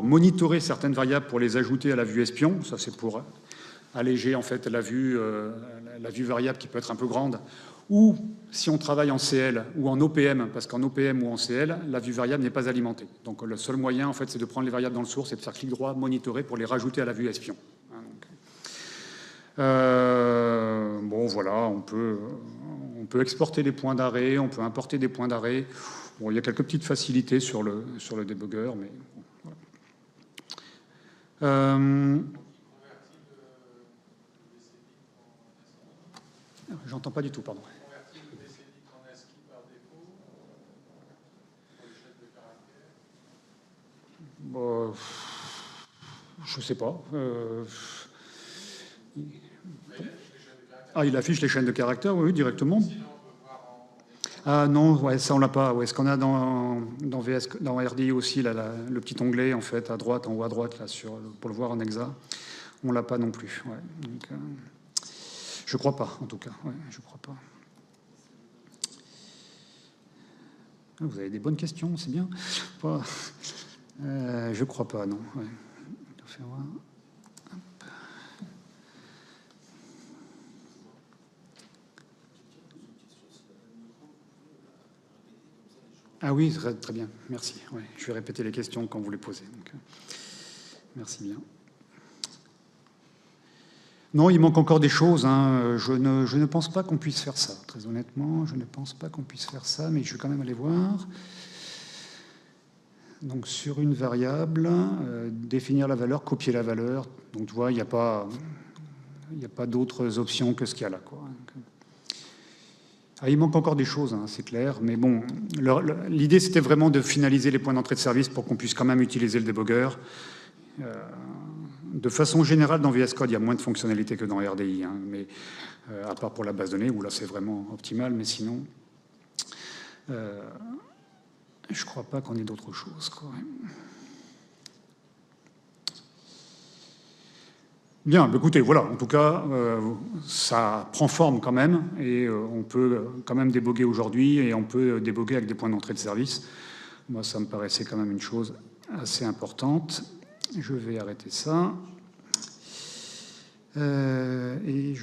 Speaker 1: monitorer certaines variables pour les ajouter à la vue espion. Ça, c'est pour alléger en fait la vue variable qui peut être un peu grande. Ou si on travaille en CL ou en OPM, parce qu'en OPM ou en CL, la vue variable n'est pas alimentée. Donc le seul moyen, en fait, c'est de prendre les variables dans le source et de faire clic droit, monitorer pour les rajouter à la vue espion. Bon, voilà, on peut exporter les points d'arrêt, on peut importer des points d'arrêt. Bon, il y a quelques petites facilités sur le debugger, mais bon, voilà. J'entends pas du tout, pardon. Je sais pas. Ah, il affiche les chaînes de caractères, oui, directement. Ah non, ouais, ça on l'a pas. Ouais, ce qu'on a dans RDI aussi, là, le petit onglet en fait à droite, en haut à droite, là, pour le voir en hexa, on l'a pas non plus. Ouais. Donc, je crois pas, en tout cas. Ouais, je crois pas. Vous avez des bonnes questions, c'est bien. Je crois pas, non. Ouais. Ah oui, très bien, merci. Ouais, je vais répéter les questions quand vous les posez. Donc, merci bien. Non, il manque encore des choses. Hein. Je ne pense pas qu'on puisse faire ça, très honnêtement. Je ne pense pas qu'on puisse faire ça, mais je vais quand même aller voir. Donc, sur une variable, définir la valeur, copier la valeur. Donc, tu vois, il n'y a pas d'autres options que ce qu'il y a là, quoi. Ah, il manque encore des choses, hein, c'est clair, mais bon, l'idée c'était vraiment de finaliser les points d'entrée de service pour qu'on puisse quand même utiliser le debugger. De façon générale, dans VS Code, il y a moins de fonctionnalités que dans RDI, hein, mais à part pour la base de données, où là c'est vraiment optimal, mais sinon, je ne crois pas qu'on ait d'autres choses, quoi. Bien, écoutez, voilà, en tout cas, ça prend forme quand même, et on peut quand même déboguer aujourd'hui, et on peut déboguer avec des points d'entrée de service. Moi, ça me paraissait quand même une chose assez importante. Je vais arrêter ça. Et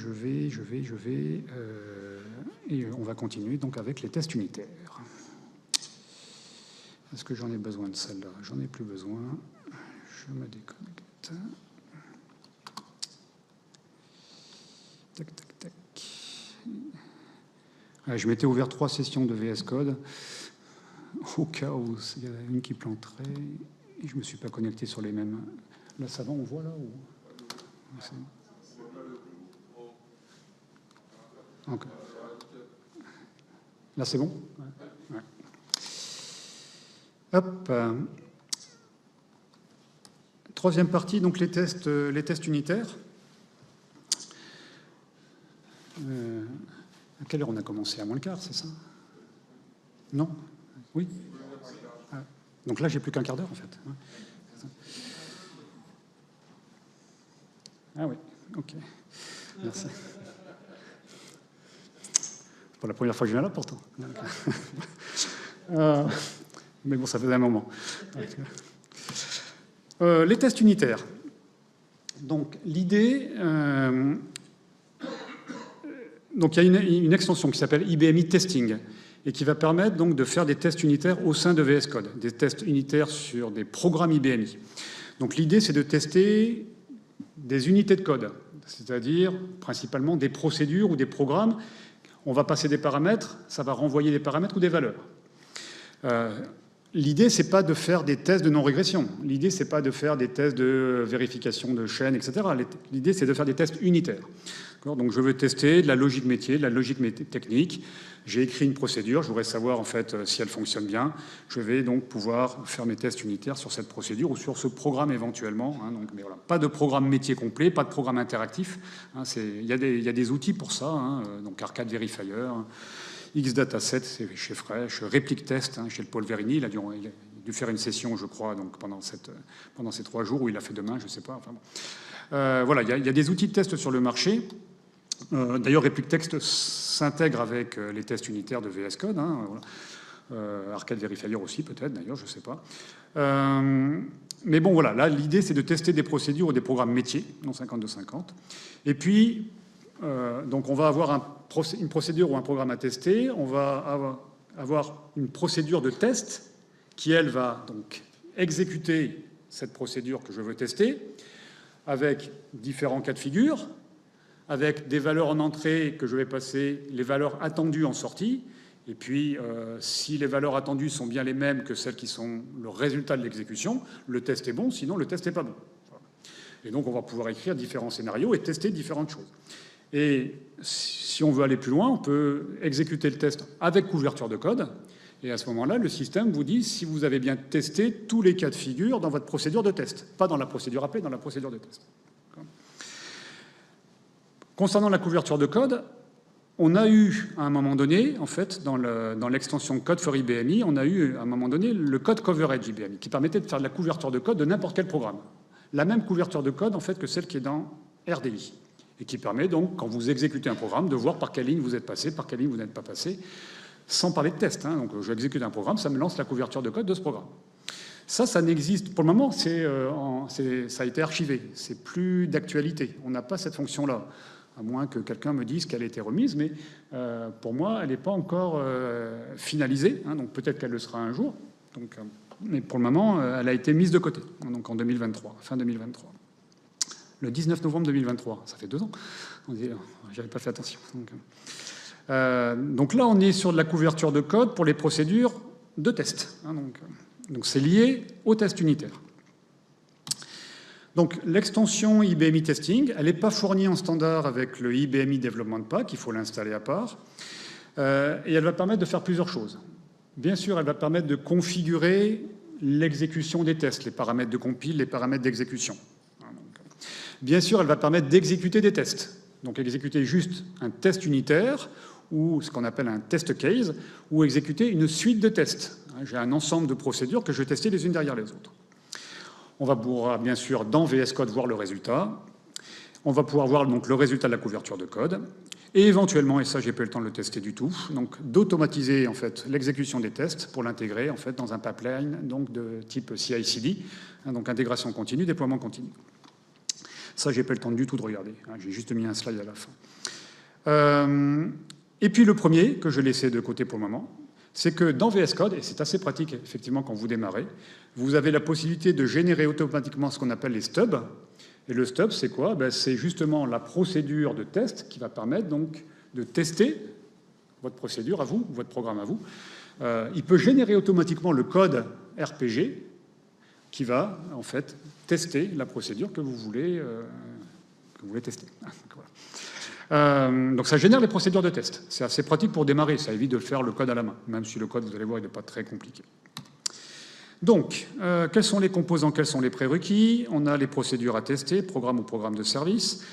Speaker 1: et on va continuer donc avec les tests unitaires. Est-ce que j'en ai besoin de celle-là? J'en ai plus besoin. Je me déconnecte. Tac, tac, tac. Je m'étais ouvert 3 sessions de VS Code au cas où il y en a une qui planterait et je ne me suis pas connecté sur les mêmes. Là, ça va, on voit là ou... Okay. Là, c'est bon? Ouais. Hop. Troisième partie, donc les tests unitaires. À quelle heure on a commencé? À moins le quart, c'est ça? Non? Oui? Ah. Donc là, j'ai plus qu'un quart d'heure, en fait. Ah oui, ok. Merci. C'est pas la première fois que je viens là, pourtant. Mais bon, ça faisait un moment. Les tests unitaires. Donc, l'idée... donc, il y a une extension qui s'appelle IBMI Testing et qui va permettre donc de faire des tests unitaires au sein de VS Code, des tests unitaires sur des programmes IBMI. Donc, l'idée, c'est de tester des unités de code, c'est-à-dire principalement des procédures ou des programmes. On va passer des paramètres, ça va renvoyer des paramètres ou des valeurs. l'idée, c'est pas de faire des tests de non-régression. L'idée, c'est pas de faire des tests de vérification de chaînes, etc. L'idée, c'est de faire des tests unitaires. Donc, je veux tester de la logique métier, de la logique technique. J'ai écrit une procédure, je voudrais savoir en fait si elle fonctionne bien. Je vais donc pouvoir faire mes tests unitaires sur cette procédure ou sur ce programme éventuellement. Donc, mais voilà, pas de programme métier complet, pas de programme interactif. Il y a des outils pour ça, donc Arcade Verifier, Xdataset chez Fresh, Replic Test chez le Paul Verini. Il a dû faire une session, je crois, donc pendant ces 3 jours, où il a fait demain, je ne sais pas. Enfin, bon. Voilà, il y a des outils de test sur le marché. D'ailleurs, Replic Test s'intègre avec les tests unitaires de VS Code. Voilà. Arcade Verifier aussi, peut-être, d'ailleurs, je ne sais pas. Mais bon, voilà, là, l'idée, c'est de tester des procédures ou des programmes métiers, non 52-50. Et puis, donc, on va avoir une procédure ou un programme à tester. On va avoir une procédure de test qui, elle, va donc exécuter cette procédure que je veux tester avec différents cas de figure, avec des valeurs en entrée que je vais passer, les valeurs attendues en sortie, et puis si les valeurs attendues sont bien les mêmes que celles qui sont le résultat de l'exécution, le test est bon, sinon le test n'est pas bon. Et donc on va pouvoir écrire différents scénarios et tester différentes choses. Et si on veut aller plus loin, on peut exécuter le test avec couverture de code, et à ce moment-là, le système vous dit si vous avez bien testé tous les cas de figure dans votre procédure de test, pas dans la procédure appelée, dans la procédure de test. Concernant la couverture de code, on a eu à un moment donné, en fait, dans l'extension Code for IBMI, on a eu à un moment donné le code coverage IBMI, qui permettait de faire de la couverture de code de n'importe quel programme. La même couverture de code, en fait, que celle qui est dans RDI, et qui permet donc, quand vous exécutez un programme, de voir par quelle ligne vous êtes passé, par quelle ligne vous n'êtes pas passé, sans parler de test. Donc, j'exécute un programme, ça me lance la couverture de code de ce programme. Ça n'existe. Pour le moment, ça a été archivé. C'est plus d'actualité. On n'a pas cette fonction-là, à moins que quelqu'un me dise qu'elle a été remise, mais pour moi, elle n'est pas encore finalisée, donc peut-être qu'elle le sera un jour, mais pour le moment, elle a été mise de côté, donc en 2023, fin 2023. Le 19 novembre 2023, ça fait 2 ans, j'avais pas fait attention. Donc là, on est sur de la couverture de code pour les procédures de test, donc c'est lié au test unitaire. Donc l'extension IBMI Testing, elle n'est pas fournie en standard avec le IBMI Development Pack, il faut l'installer à part. Et elle va permettre de faire plusieurs choses. Bien sûr, elle va permettre de configurer l'exécution des tests, les paramètres de compile, les paramètres d'exécution. Bien sûr, elle va permettre d'exécuter des tests. Donc exécuter juste un test unitaire, ou ce qu'on appelle un test case, ou exécuter une suite de tests. J'ai un ensemble de procédures que je vais tester les unes derrière les autres. On va pouvoir, bien sûr, dans VS Code, voir le résultat. On va pouvoir voir donc le résultat de la couverture de code. Et éventuellement, et ça, j'ai pas eu le temps de le tester du tout, donc d'automatiser en fait l'exécution des tests pour l'intégrer en fait dans un pipeline donc de type CI/CD, donc intégration continue, déploiement continu. Ça, j'ai pas eu le temps du tout de regarder. J'ai juste mis un slide à la fin. Et puis le premier que je laissais de côté pour le moment, c'est que dans VS Code, et c'est assez pratique effectivement quand vous démarrez, vous avez la possibilité de générer automatiquement ce qu'on appelle les stubs. Et le stub, c'est quoi? C'est justement la procédure de test qui va permettre donc de tester votre procédure à vous, votre programme à vous. Il peut générer automatiquement le code RPG qui va en fait tester la procédure que vous voulez tester. Donc ça génère les procédures de test. C'est assez pratique pour démarrer, ça évite de faire le code à la main, même si le code, vous allez voir, il n'est pas très compliqué. Donc, quels sont les composants, quels sont les prérequis? On a les procédures à tester, programme ou programme de service.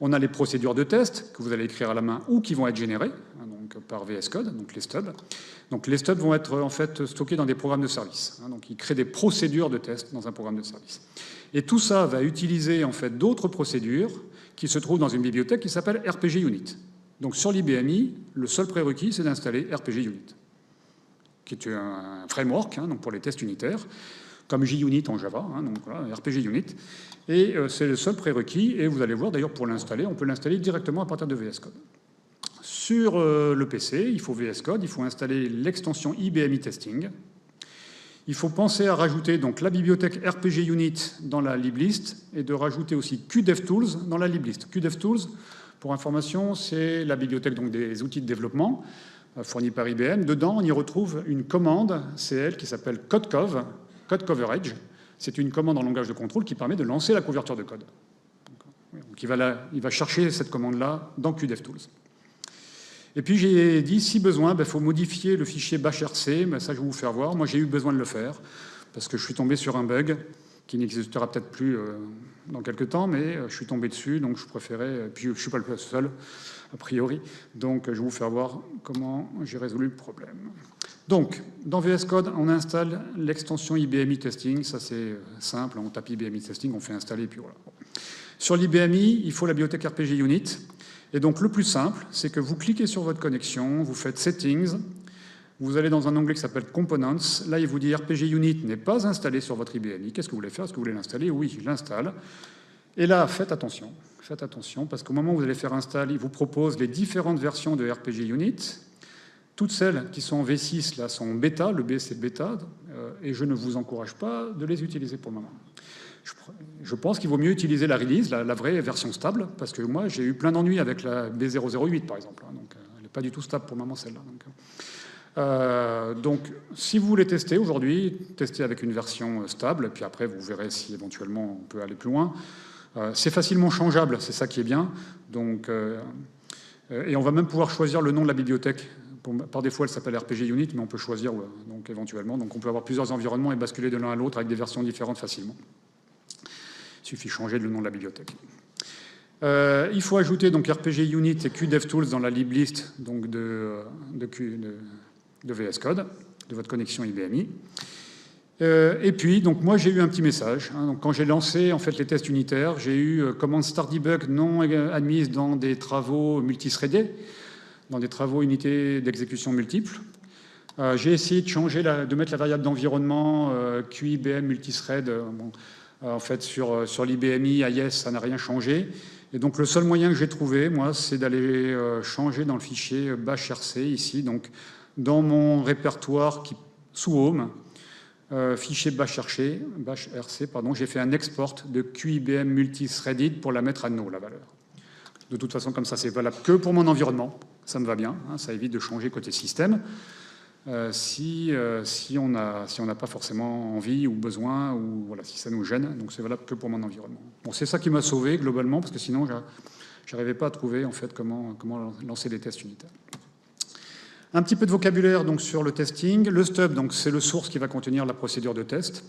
Speaker 1: On a les procédures de test que vous allez écrire à la main ou qui vont être générées donc par VS Code, donc les stubs. Donc les stubs vont être en fait stockés dans des programmes de service. Donc ils créent des procédures de test dans un programme de service. Et tout ça va utiliser en fait d'autres procédures qui se trouvent dans une bibliothèque qui s'appelle RPG Unit. Donc sur l'IBMI, le seul prérequis, c'est d'installer RPG Unit, qui est un framework donc pour les tests unitaires, comme JUnit en Java, donc voilà, RPG Unit. Et c'est le seul prérequis, et vous allez voir d'ailleurs pour l'installer, on peut l'installer directement à partir de VS Code. Sur le PC, il faut VS Code, il faut installer l'extension IBMI Testing. Il faut penser à rajouter donc la bibliothèque RPG Unit dans la liblist et de rajouter aussi QDevTools dans la liblist. QDevTools, pour information, c'est la bibliothèque donc des outils de développement fourni par IBM. Dedans, on y retrouve une commande CL qui s'appelle codecov, code coverage. C'est une commande en langage de contrôle qui permet de lancer la couverture de code. Donc il va chercher cette commande-là dans QDevTools. Et puis j'ai dit, si besoin, il faut modifier le fichier bashrc, mais ça je vais vous faire voir. Moi j'ai eu besoin de le faire, parce que je suis tombé sur un bug qui n'existera peut-être plus dans quelques temps, mais je suis tombé dessus, donc je préférais, puis je ne suis pas le seul, a priori, donc je vais vous faire voir comment j'ai résolu le problème. Donc, dans VS Code, on installe l'extension IBMI Testing, ça c'est simple, on tape IBMI Testing, on fait installer, et puis voilà. Sur l'IBMI, il faut la bibliothèque RPG Unit, et donc le plus simple, c'est que vous cliquez sur votre connexion, vous faites Settings, vous allez dans un onglet qui s'appelle Components. Là, il vous dit RPG Unit n'est pas installé sur votre IBMI. Qu'est-ce que vous voulez faire? Est-ce que vous voulez l'installer? Oui, je l'installe. Et là, faites attention, parce qu'au moment où vous allez faire installer, il vous propose les différentes versions de RPG Unit. Toutes celles qui sont en V6, là, sont en bêta. Le B, c'est bêta. Et je ne vous encourage pas de les utiliser pour le moment. Je pense qu'il vaut mieux utiliser la release, la vraie version stable, parce que moi, j'ai eu plein d'ennuis avec la B008, par exemple. Donc, elle n'est pas du tout stable pour le moment, celle-là. Donc, si vous voulez tester aujourd'hui, testez avec une version stable, puis après, vous verrez si éventuellement on peut aller plus loin. C'est facilement changeable, c'est ça qui est bien. Donc, et on va même pouvoir choisir le nom de la bibliothèque. Par défaut, elle s'appelle RPG Unit, mais on peut choisir donc, éventuellement. Donc, on peut avoir plusieurs environnements et basculer de l'un à l'autre avec des versions différentes facilement. Il suffit de changer le nom de la bibliothèque. Il faut ajouter donc RPG Unit et QDevTools dans la liblist donc de VS Code, de votre connexion IBMI. Et puis, donc, moi, j'ai eu un petit message. Donc, quand j'ai lancé en fait, les tests unitaires, j'ai eu commande start debug non admise dans des travaux multithreadés, dans des travaux unités d'exécution multiples. J'ai essayé de changer, de mettre la variable d'environnement QIBM multithread. En fait, sur l'IBMI, AIS, ça n'a rien changé. Et donc, le seul moyen que j'ai trouvé, moi, c'est d'aller changer dans le fichier bashrc, ici, donc, dans mon répertoire sous Home, fichier bashrc, pardon, j'ai fait un export de QIBM multithreaded pour la mettre à no, la valeur. De toute façon, comme ça, c'est valable que pour mon environnement. Ça me va bien, hein, ça évite de changer côté système. Si on n'a pas forcément envie ou besoin, ou voilà, si ça nous gêne, donc c'est valable que pour mon environnement. Bon, c'est ça qui m'a sauvé globalement, parce que sinon, je n'arrivais pas à trouver en fait comment lancer des tests unitaires. Un petit peu de vocabulaire donc, sur le testing. Le stub, donc c'est le source qui va contenir la procédure de test.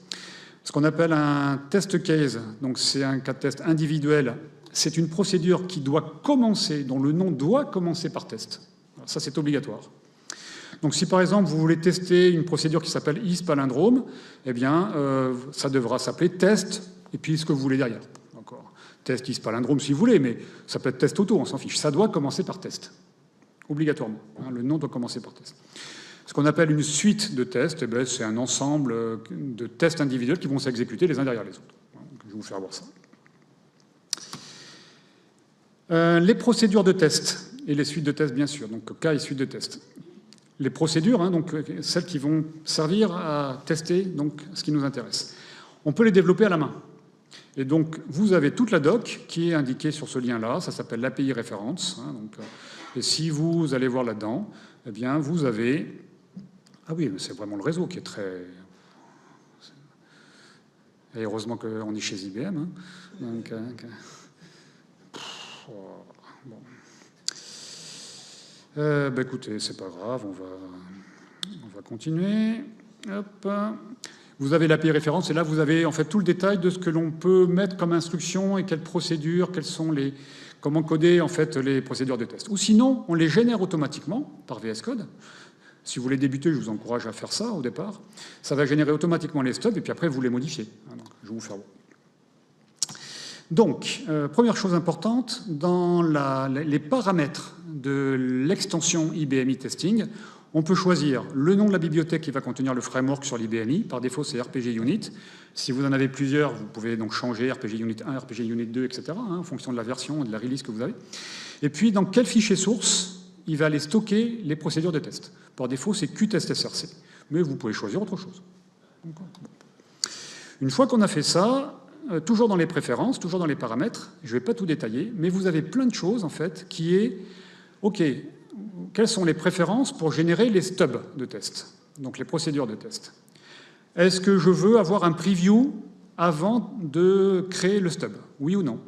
Speaker 1: Ce qu'on appelle un test case, donc c'est un cas de test individuel. C'est une procédure qui doit commencer, dont le nom doit commencer par test. Alors, ça, c'est obligatoire. Donc si par exemple vous voulez tester une procédure qui s'appelle isPalindrome, eh bien ça devra s'appeler test et puis ce que vous voulez derrière. Encore. Test isPalindrome si vous voulez, mais ça peut être test auto, on s'en fiche. Ça doit commencer par test, obligatoirement. Hein, le nom doit commencer par test. Ce qu'on appelle une suite de tests, eh c'est un ensemble de tests individuels qui vont s'exécuter les uns derrière les autres. Donc, je vais vous faire voir ça. Les procédures de test et les suites de tests, bien sûr. Donc cas et suite de tests. Les procédures, hein, donc celles qui vont servir à tester donc, ce qui nous intéresse. On peut les développer à la main. Et donc, vous avez toute la doc qui est indiquée sur ce lien-là. Ça s'appelle l'API Reference. Hein, donc, et si vous allez voir là-dedans, eh bien, vous avez... Ah oui, c'est vraiment le réseau qui est très... Et heureusement qu'on est chez IBM. Hein. Donc, bon. Écoutez, c'est pas grave, on va continuer. Hop. Vous avez l'API référence, et là, vous avez en fait tout le détail de ce que l'on peut mettre comme instruction et quelles procédures, comment coder en fait les procédures de test. Ou sinon, on les génère automatiquement par VS Code. Si vous voulez débuter, je vous encourage à faire ça au départ. Ça va générer automatiquement les stubs, et puis après, vous les modifiez. Alors, je vais vous faire voir. Donc, première chose importante, dans les paramètres de l'extension IBMI Testing, on peut choisir le nom de la bibliothèque qui va contenir le framework sur l'IBMI. Par défaut, c'est RPG Unit. Si vous en avez plusieurs, vous pouvez donc changer RPG Unit 1, RPG Unit 2, etc., hein, en fonction de la version et de la release que vous avez. Et puis, dans quel fichier source il va aller stocker les procédures de test. Par défaut, c'est QTestSRC. Mais vous pouvez choisir autre chose. Une fois qu'on a fait ça, toujours dans les préférences, toujours dans les paramètres, je ne vais pas tout détailler, mais vous avez plein de choses, en fait, qui est, OK, quelles sont les préférences pour générer les stubs de test, donc les procédures de test. Est-ce que je veux avoir un preview avant de créer le stub? Oui ou non?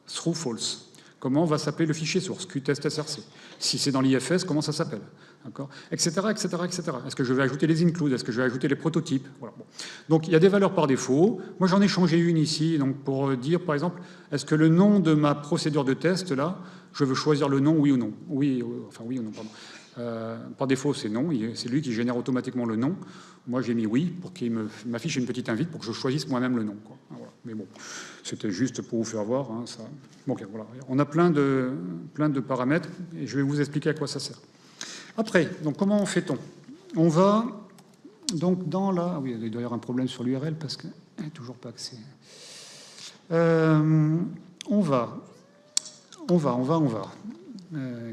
Speaker 1: True, false. Comment va s'appeler le fichier source? Qtest-src. Si c'est dans l'IFS, comment ça s'appelle? Etc., etc., etc. Est-ce que je vais ajouter les includes? Est-ce que je vais ajouter les prototypes? Voilà. Bon. Donc, il y a des valeurs par défaut. Moi, j'en ai changé une ici donc, pour dire, par exemple, est-ce que le nom de ma procédure de test, là, je veux choisir le nom, oui ou non? Oui ou non, pardon. Par défaut, c'est non. C'est lui qui génère automatiquement le nom. Moi, j'ai mis oui pour qu'il m'affiche une petite invite pour que je choisisse moi-même le nom. Quoi. Voilà. Mais bon, c'était juste pour vous faire voir. Hein, ça. Bon, okay, voilà. On a plein de paramètres et je vais vous expliquer à quoi ça sert. Après, donc comment fait-on? On va donc dans la... Ah oui, il doit y avoir un problème sur l'URL parce que toujours pas accès. On va.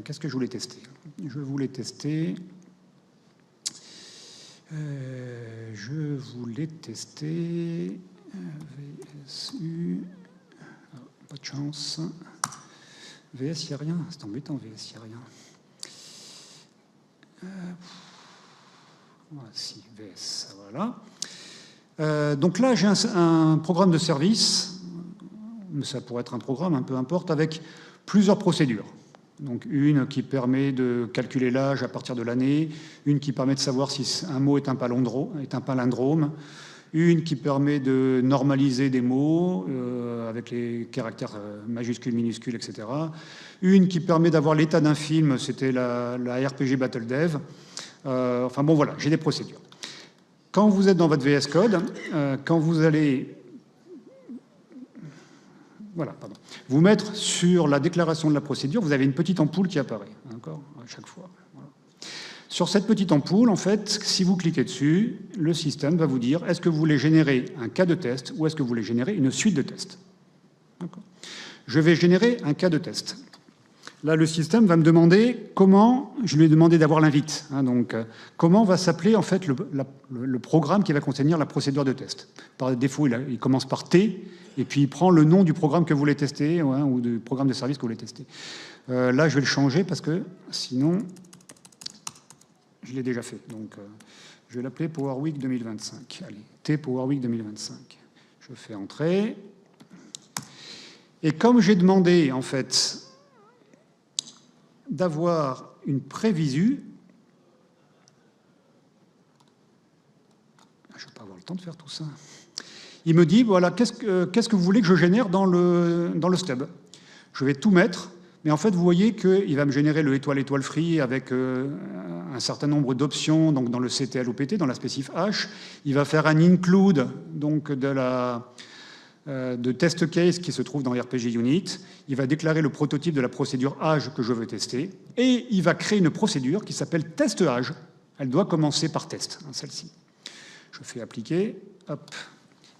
Speaker 1: Qu'est-ce que je voulais tester? Je voulais tester VSU. Oh, pas de chance. VS, il n'y a rien. C'est embêtant, VS, il n'y a rien. Si, VS, voilà. Donc là, j'ai un programme de service, mais ça pourrait être un programme, peu importe, avec plusieurs procédures. Donc une qui permet de calculer l'âge à partir de l'année, une qui permet de savoir si un mot est un palindrome, une qui permet de normaliser des mots avec les caractères majuscules, minuscules, etc. Une qui permet d'avoir l'état d'un film, c'était la RPG Battle Dev. Enfin bon, voilà, j'ai des procédures. Quand vous êtes dans votre VS Code, quand vous allez vous mettre sur la déclaration de la procédure, vous avez une petite ampoule qui apparaît, d'accord, à chaque fois. Voilà. Sur cette petite ampoule, en fait, si vous cliquez dessus, le système va vous dire est-ce que vous voulez générer un cas de test ou est-ce que vous voulez générer une suite de tests. Je vais générer un cas de test. Là, le système va me demander comment, je lui ai demandé d'avoir l'invite, hein, donc comment va s'appeler en fait le programme qui va contenir la procédure de test. Par défaut, il commence par T, et puis il prend le nom du programme que vous voulez tester, ouais, ou du programme de service que vous voulez tester. Là, je vais le changer parce que sinon, je l'ai déjà fait. Donc, je vais l'appeler Power Week 2025. Allez, T Power Week 2025. Je fais entrer. Et comme j'ai demandé, en fait, d'avoir une prévisu. Je ne vais pas avoir le temps de faire tout ça. Il me dit, voilà, qu'est-ce que vous voulez que je génère dans le stub? Je vais tout mettre, mais en fait, vous voyez qu'il va me générer le étoile free avec un certain nombre d'options, donc dans le CTL-OPT, dans la spécif H. Il va faire un include, donc de test case qui se trouve dans RPG Unit. Il va déclarer le prototype de la procédure âge que je veux tester. Et il va créer une procédure qui s'appelle test âge. Elle doit commencer par test, hein, celle-ci. Je fais appliquer, hop.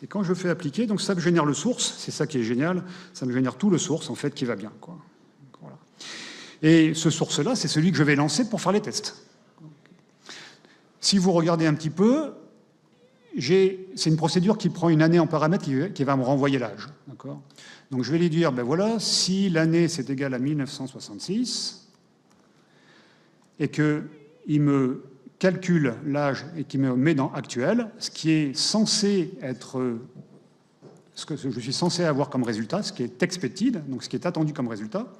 Speaker 1: Et quand je fais appliquer, donc ça me génère le source, c'est ça qui est génial, ça me génère tout le source, en fait, qui va bien, quoi. Voilà. Et ce source-là, c'est celui que je vais lancer pour faire les tests. Si vous regardez un petit peu, c'est une procédure qui prend une année en paramètre qui va me renvoyer l'âge. Donc je vais lui dire, ben voilà, si l'année c'est égal à 1966 et qu'il me calcule l'âge et qu'il me met dans actuel, ce qui est censé être, ce que je suis censé avoir comme résultat, ce qui est expected, donc ce qui est attendu comme résultat,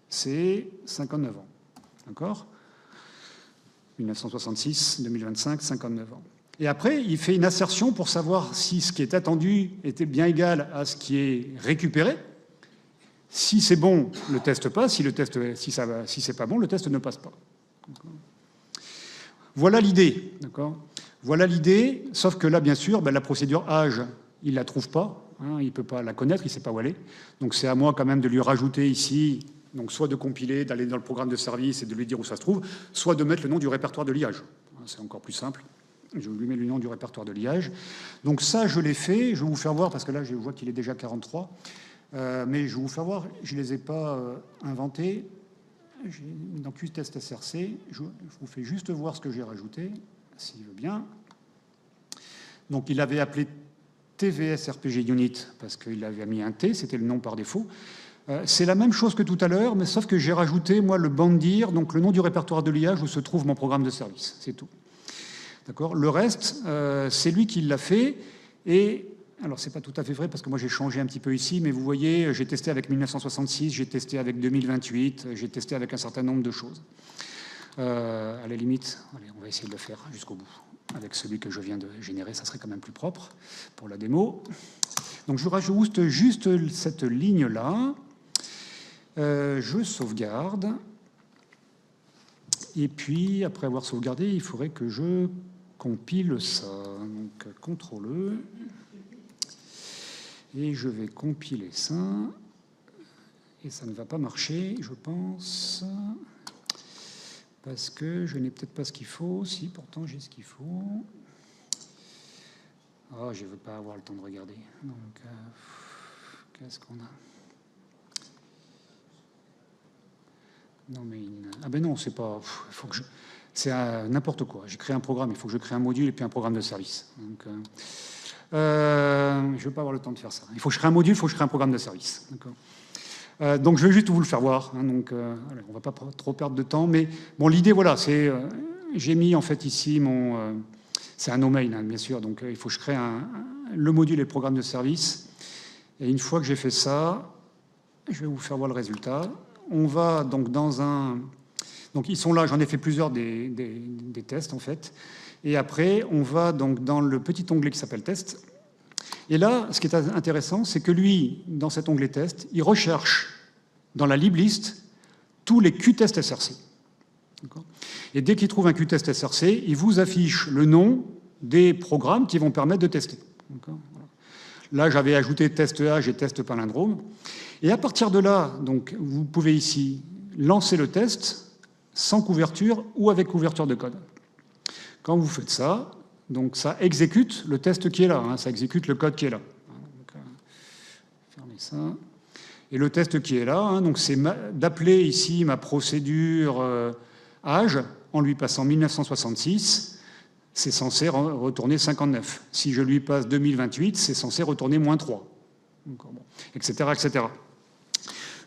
Speaker 1: c'est 59 ans. D'accord ? 1966, 2025, 59 ans. Et après, il fait une assertion pour savoir si ce qui est attendu était bien égal à ce qui est récupéré. Si c'est bon, le test passe. Si c'est pas bon, le test ne passe pas. Voilà l'idée. Voilà l'idée, sauf que là, bien sûr, la procédure âge, il ne la trouve pas. Hein, il ne peut pas la connaître, il ne sait pas où elle est. Donc c'est à moi quand même de lui rajouter ici, donc soit de compiler, d'aller dans le programme de service et de lui dire où ça se trouve, soit de mettre le nom du répertoire de liage. C'est encore plus simple. Je lui mets le nom du répertoire de liage. Donc ça, je l'ai fait. Je vais vous faire voir, parce que là, je vois qu'il est déjà 43. Mais je vais vous faire voir, je ne les ai pas inventés. Dans Qtest-src, je vous fais juste voir ce que j'ai rajouté, s'il veut bien. Donc il avait appelé TVS RPG Unit, parce qu'il avait mis un T, c'était le nom par défaut. C'est la même chose que tout à l'heure, mais sauf que j'ai rajouté, moi, le bandir, donc le nom du répertoire de l'IA où se trouve mon programme de service. C'est tout. D'accord ? Le reste, c'est lui qui l'a fait. Et alors, c'est pas tout à fait vrai parce que moi, j'ai changé un petit peu ici, mais vous voyez, j'ai testé avec 1966, j'ai testé avec 2028, j'ai testé avec un certain nombre de choses. À la limite, allez, on va essayer de le faire jusqu'au bout. Avec celui que je viens de générer, ça serait quand même plus propre pour la démo. Donc, je rajoute juste cette ligne-là. Je sauvegarde. Et puis, après avoir sauvegardé, il faudrait que je compile ça. Donc, CTRL-E. Et je vais compiler ça. Et ça ne va pas marcher, je pense. Parce que je n'ai peut-être pas ce qu'il faut. Si, pourtant, j'ai ce qu'il faut. Oh, je ne veux pas avoir le temps de regarder. Donc, qu'est-ce qu'on a ? Non, mais ah ben non, c'est pas. Faut que c'est n'importe quoi. J'ai créé un programme, il faut que je crée un module et puis un programme de service. Donc, je ne vais pas avoir le temps de faire ça. Il faut que je crée un module, il faut que je crée un programme de service. Donc, je vais juste vous le faire voir. Donc, allez, on ne va pas trop perdre de temps. Mais bon, l'idée, voilà, c'est. J'ai mis en fait ici mon. C'est un no-main, hein, bien sûr. Donc, il faut que je crée le module et le programme de service. Et une fois que j'ai fait ça, je vais vous faire voir le résultat. On va donc dans un... Donc ils sont là, j'en ai fait plusieurs des tests en fait. Et après, on va donc dans le petit onglet qui s'appelle Test. Et là, ce qui est intéressant, c'est que lui, dans cet onglet Test, il recherche dans la liblist tous les Qtest SRC. Et dès qu'il trouve un Qtest SRC, il vous affiche le nom des programmes qui vont permettre de tester. Là, j'avais ajouté test H et test palindrome. Et à partir de là, donc, vous pouvez ici lancer le test sans couverture ou avec couverture de code. Quand vous faites ça, donc ça exécute le test qui est là, hein, ça exécute le code qui est là. Donc, fermez ça. Et le test qui est là, hein, donc c'est d'appeler ici ma procédure âge en lui passant 1966. C'est censé retourner 59. Si je lui passe 2028, c'est censé retourner -3, etc., etc.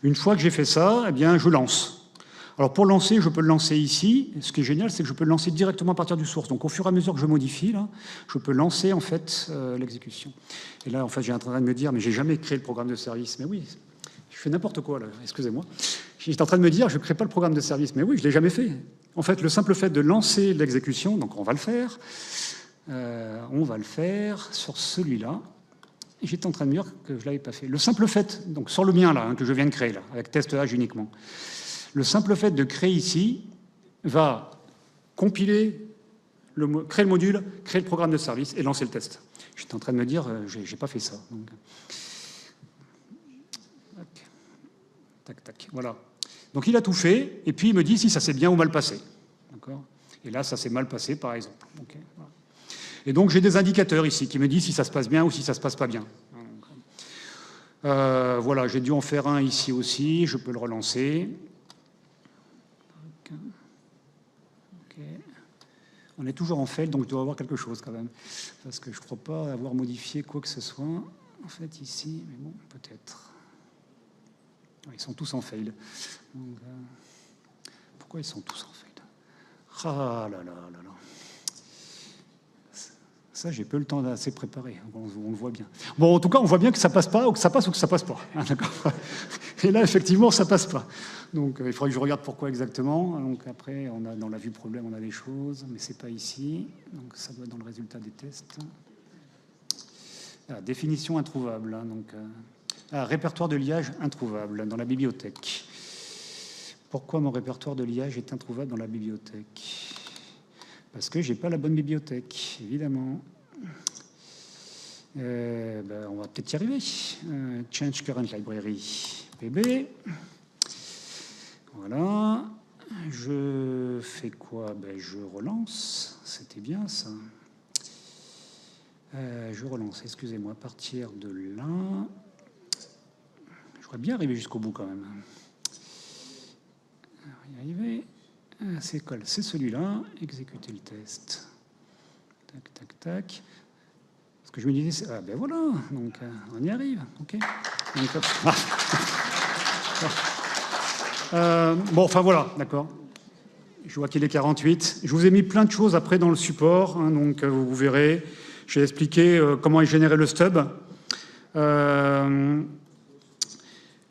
Speaker 1: Une fois que j'ai fait ça, eh bien, je lance. Alors pour lancer, je peux le lancer ici. Ce qui est génial, c'est que je peux le lancer directement à partir du source. Donc au fur et à mesure que je modifie, là, je peux lancer en fait l'exécution. Et là, en fait, j'ai en train de me dire, mais j'ai jamais créé le programme de service. Mais oui, je fais n'importe quoi là. Excusez-moi. J'étais en train de me dire, je ne crée pas le programme de service. Mais oui, je l'ai jamais fait. En fait, le simple fait de lancer l'exécution, donc on va le faire. On va le faire sur celui-là. Et j'étais en train de me dire que je ne l'avais pas fait. Le simple fait, donc sur le mien là, hein, que je viens de créer là, avec test H uniquement, le simple fait de créer ici va compiler, créer le module, créer le programme de service et lancer le test. J'étais en train de me dire, je n'ai pas fait ça. Donc, tac, tac, voilà. Donc il a tout fait, et puis il me dit si ça s'est bien ou mal passé. D'accord ? Et là, ça s'est mal passé, par exemple. Okay, voilà. Et donc j'ai des indicateurs ici qui me disent si ça se passe bien ou si ça ne se passe pas bien. Voilà, j'ai dû en faire un ici aussi, je peux le relancer. Okay. On est toujours en fail, donc je dois avoir quelque chose quand même. Parce que je ne crois pas avoir modifié quoi que ce soit. En fait, ici, mais bon, peut-être. Ils sont tous en fail. Donc, pourquoi ils sont tous en fail? Ah là là là là. Ça, j'ai peu le temps d'assez préparer. On le voit bien. Bon, en tout cas, on voit bien que ça passe pas, ou que ça passe pas. Et là, effectivement, ça passe pas. Donc, il faudrait que je regarde pourquoi exactement. Donc, après, on a dans la vue problème, on a des choses, mais c'est pas ici. Donc, ça doit être dans le résultat des tests. Définition introuvable. Hein, donc, répertoire de liage introuvable dans la bibliothèque. Pourquoi mon répertoire de liage est introuvable dans la bibliothèque? Parce que je n'ai pas la bonne bibliothèque, évidemment. On va peut-être y arriver. Change current library, PB. Voilà. Je fais quoi? Je relance. C'était bien, ça. Je relance, excusez-moi, à partir de là. Je voudrais bien arriver jusqu'au bout, quand même. Y arriver. C'est quoi? C'est celui-là. Exécuter le test. Tac, tac, tac. Ce que je me disais, c'est... Ah ben voilà, donc on y arrive. OK. Donc, Bon, enfin voilà, d'accord. Je vois qu'il est 48. Je vous ai mis plein de choses après dans le support, hein, donc vous verrez. J'ai expliqué comment est généré le stub.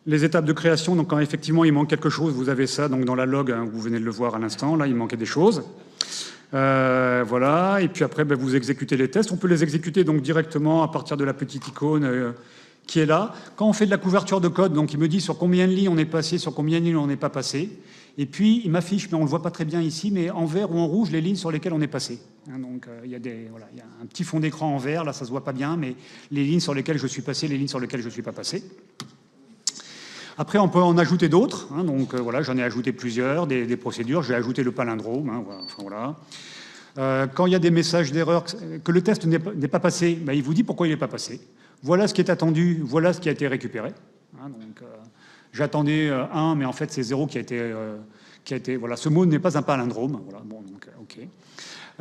Speaker 1: Les étapes de création, donc quand effectivement il manque quelque chose, vous avez ça donc dans la log, hein, vous venez de le voir à l'instant, là il manquait des choses. Voilà, et puis après vous exécutez les tests. On peut les exécuter donc directement à partir de la petite icône qui est là. Quand on fait de la couverture de code, donc il me dit sur combien de lignes on est passé, sur combien de lignes on n'est pas passé. Et puis il m'affiche, mais on ne le voit pas très bien ici, mais en vert ou en rouge, les lignes sur lesquelles on est passé. Hein, donc il y a un petit fond d'écran en vert, là ça ne se voit pas bien, mais les lignes sur lesquelles je suis passé, les lignes sur lesquelles je ne suis pas passé. Après, on peut en ajouter d'autres. Hein, donc voilà, j'en ai ajouté plusieurs, des procédures. J'ai ajouté le palindrome. Hein, voilà. Quand il y a des messages d'erreur, que le test n'est pas passé, ben, il vous dit pourquoi il n'est pas passé. Voilà ce qui est attendu, voilà ce qui a été récupéré. Hein, donc j'attendais 1, mais en fait c'est 0 qui a été... Voilà, ce mot n'est pas un palindrome. Voilà, bon, donc, OK.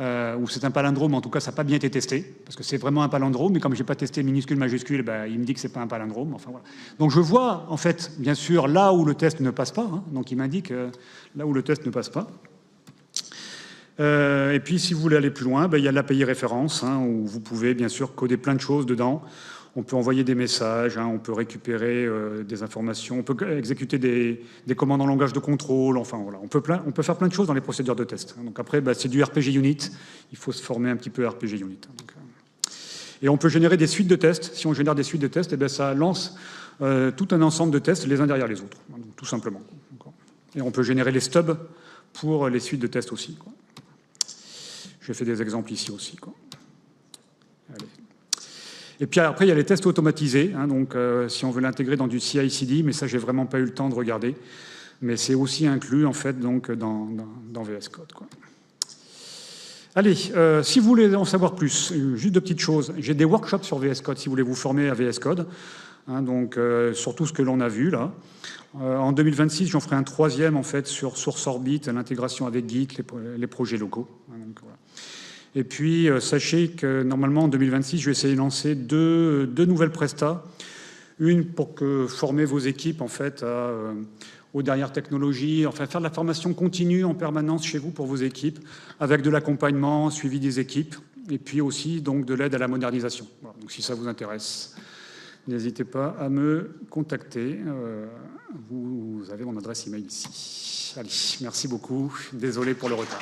Speaker 1: Ou c'est un palindrome, en tout cas ça n'a pas bien été testé, parce que c'est vraiment un palindrome, mais comme je n'ai pas testé minuscule, majuscule, ben, il me dit que ce n'est pas un palindrome. Enfin, voilà. Donc je vois, en fait, bien sûr, là où le test ne passe pas, hein, donc il m'indique là où le test ne passe pas. Et puis si vous voulez aller plus loin, ben, il y a l'API référence, hein, où vous pouvez bien sûr coder plein de choses dedans. On peut envoyer des messages, hein, on peut récupérer des informations, on peut exécuter des commandes en langage de contrôle, enfin voilà, on peut faire plein de choses dans les procédures de test. Donc après, bah, c'est du RPG Unit, il faut se former un petit peu à RPG Unit. Donc, et on peut générer des suites de tests. Si on génère des suites de tests, eh bien, ça lance tout un ensemble de tests les uns derrière les autres, donc, tout simplement. Et on peut générer les stubs pour les suites de tests aussi. J'ai fait des exemples ici aussi. Allez. Et puis après, il y a les tests automatisés. Hein, donc, si on veut l'intégrer dans du CI/CD, mais ça, j'ai vraiment pas eu le temps de regarder. Mais c'est aussi inclus, en fait, donc, dans VS Code. Quoi. Allez, si vous voulez en savoir plus, juste deux petites choses. J'ai des workshops sur VS Code, si vous voulez vous former à VS Code. Hein, donc, sur tout ce que l'on a vu, là. En 2026, j'en ferai un troisième, en fait, sur SourceOrbit, l'intégration avec Git, les projets locaux. Hein, donc, voilà. Et puis, sachez que normalement, en 2026, je vais essayer de lancer deux nouvelles prestas. Une pour former vos équipes, en fait, aux dernières technologies, enfin, faire de la formation continue en permanence chez vous pour vos équipes, avec de l'accompagnement, suivi des équipes, et puis aussi donc, de l'aide à la modernisation. Voilà, donc, si ça vous intéresse, n'hésitez pas à me contacter. Vous avez mon adresse email ici. Allez, merci beaucoup. Désolé pour le retard.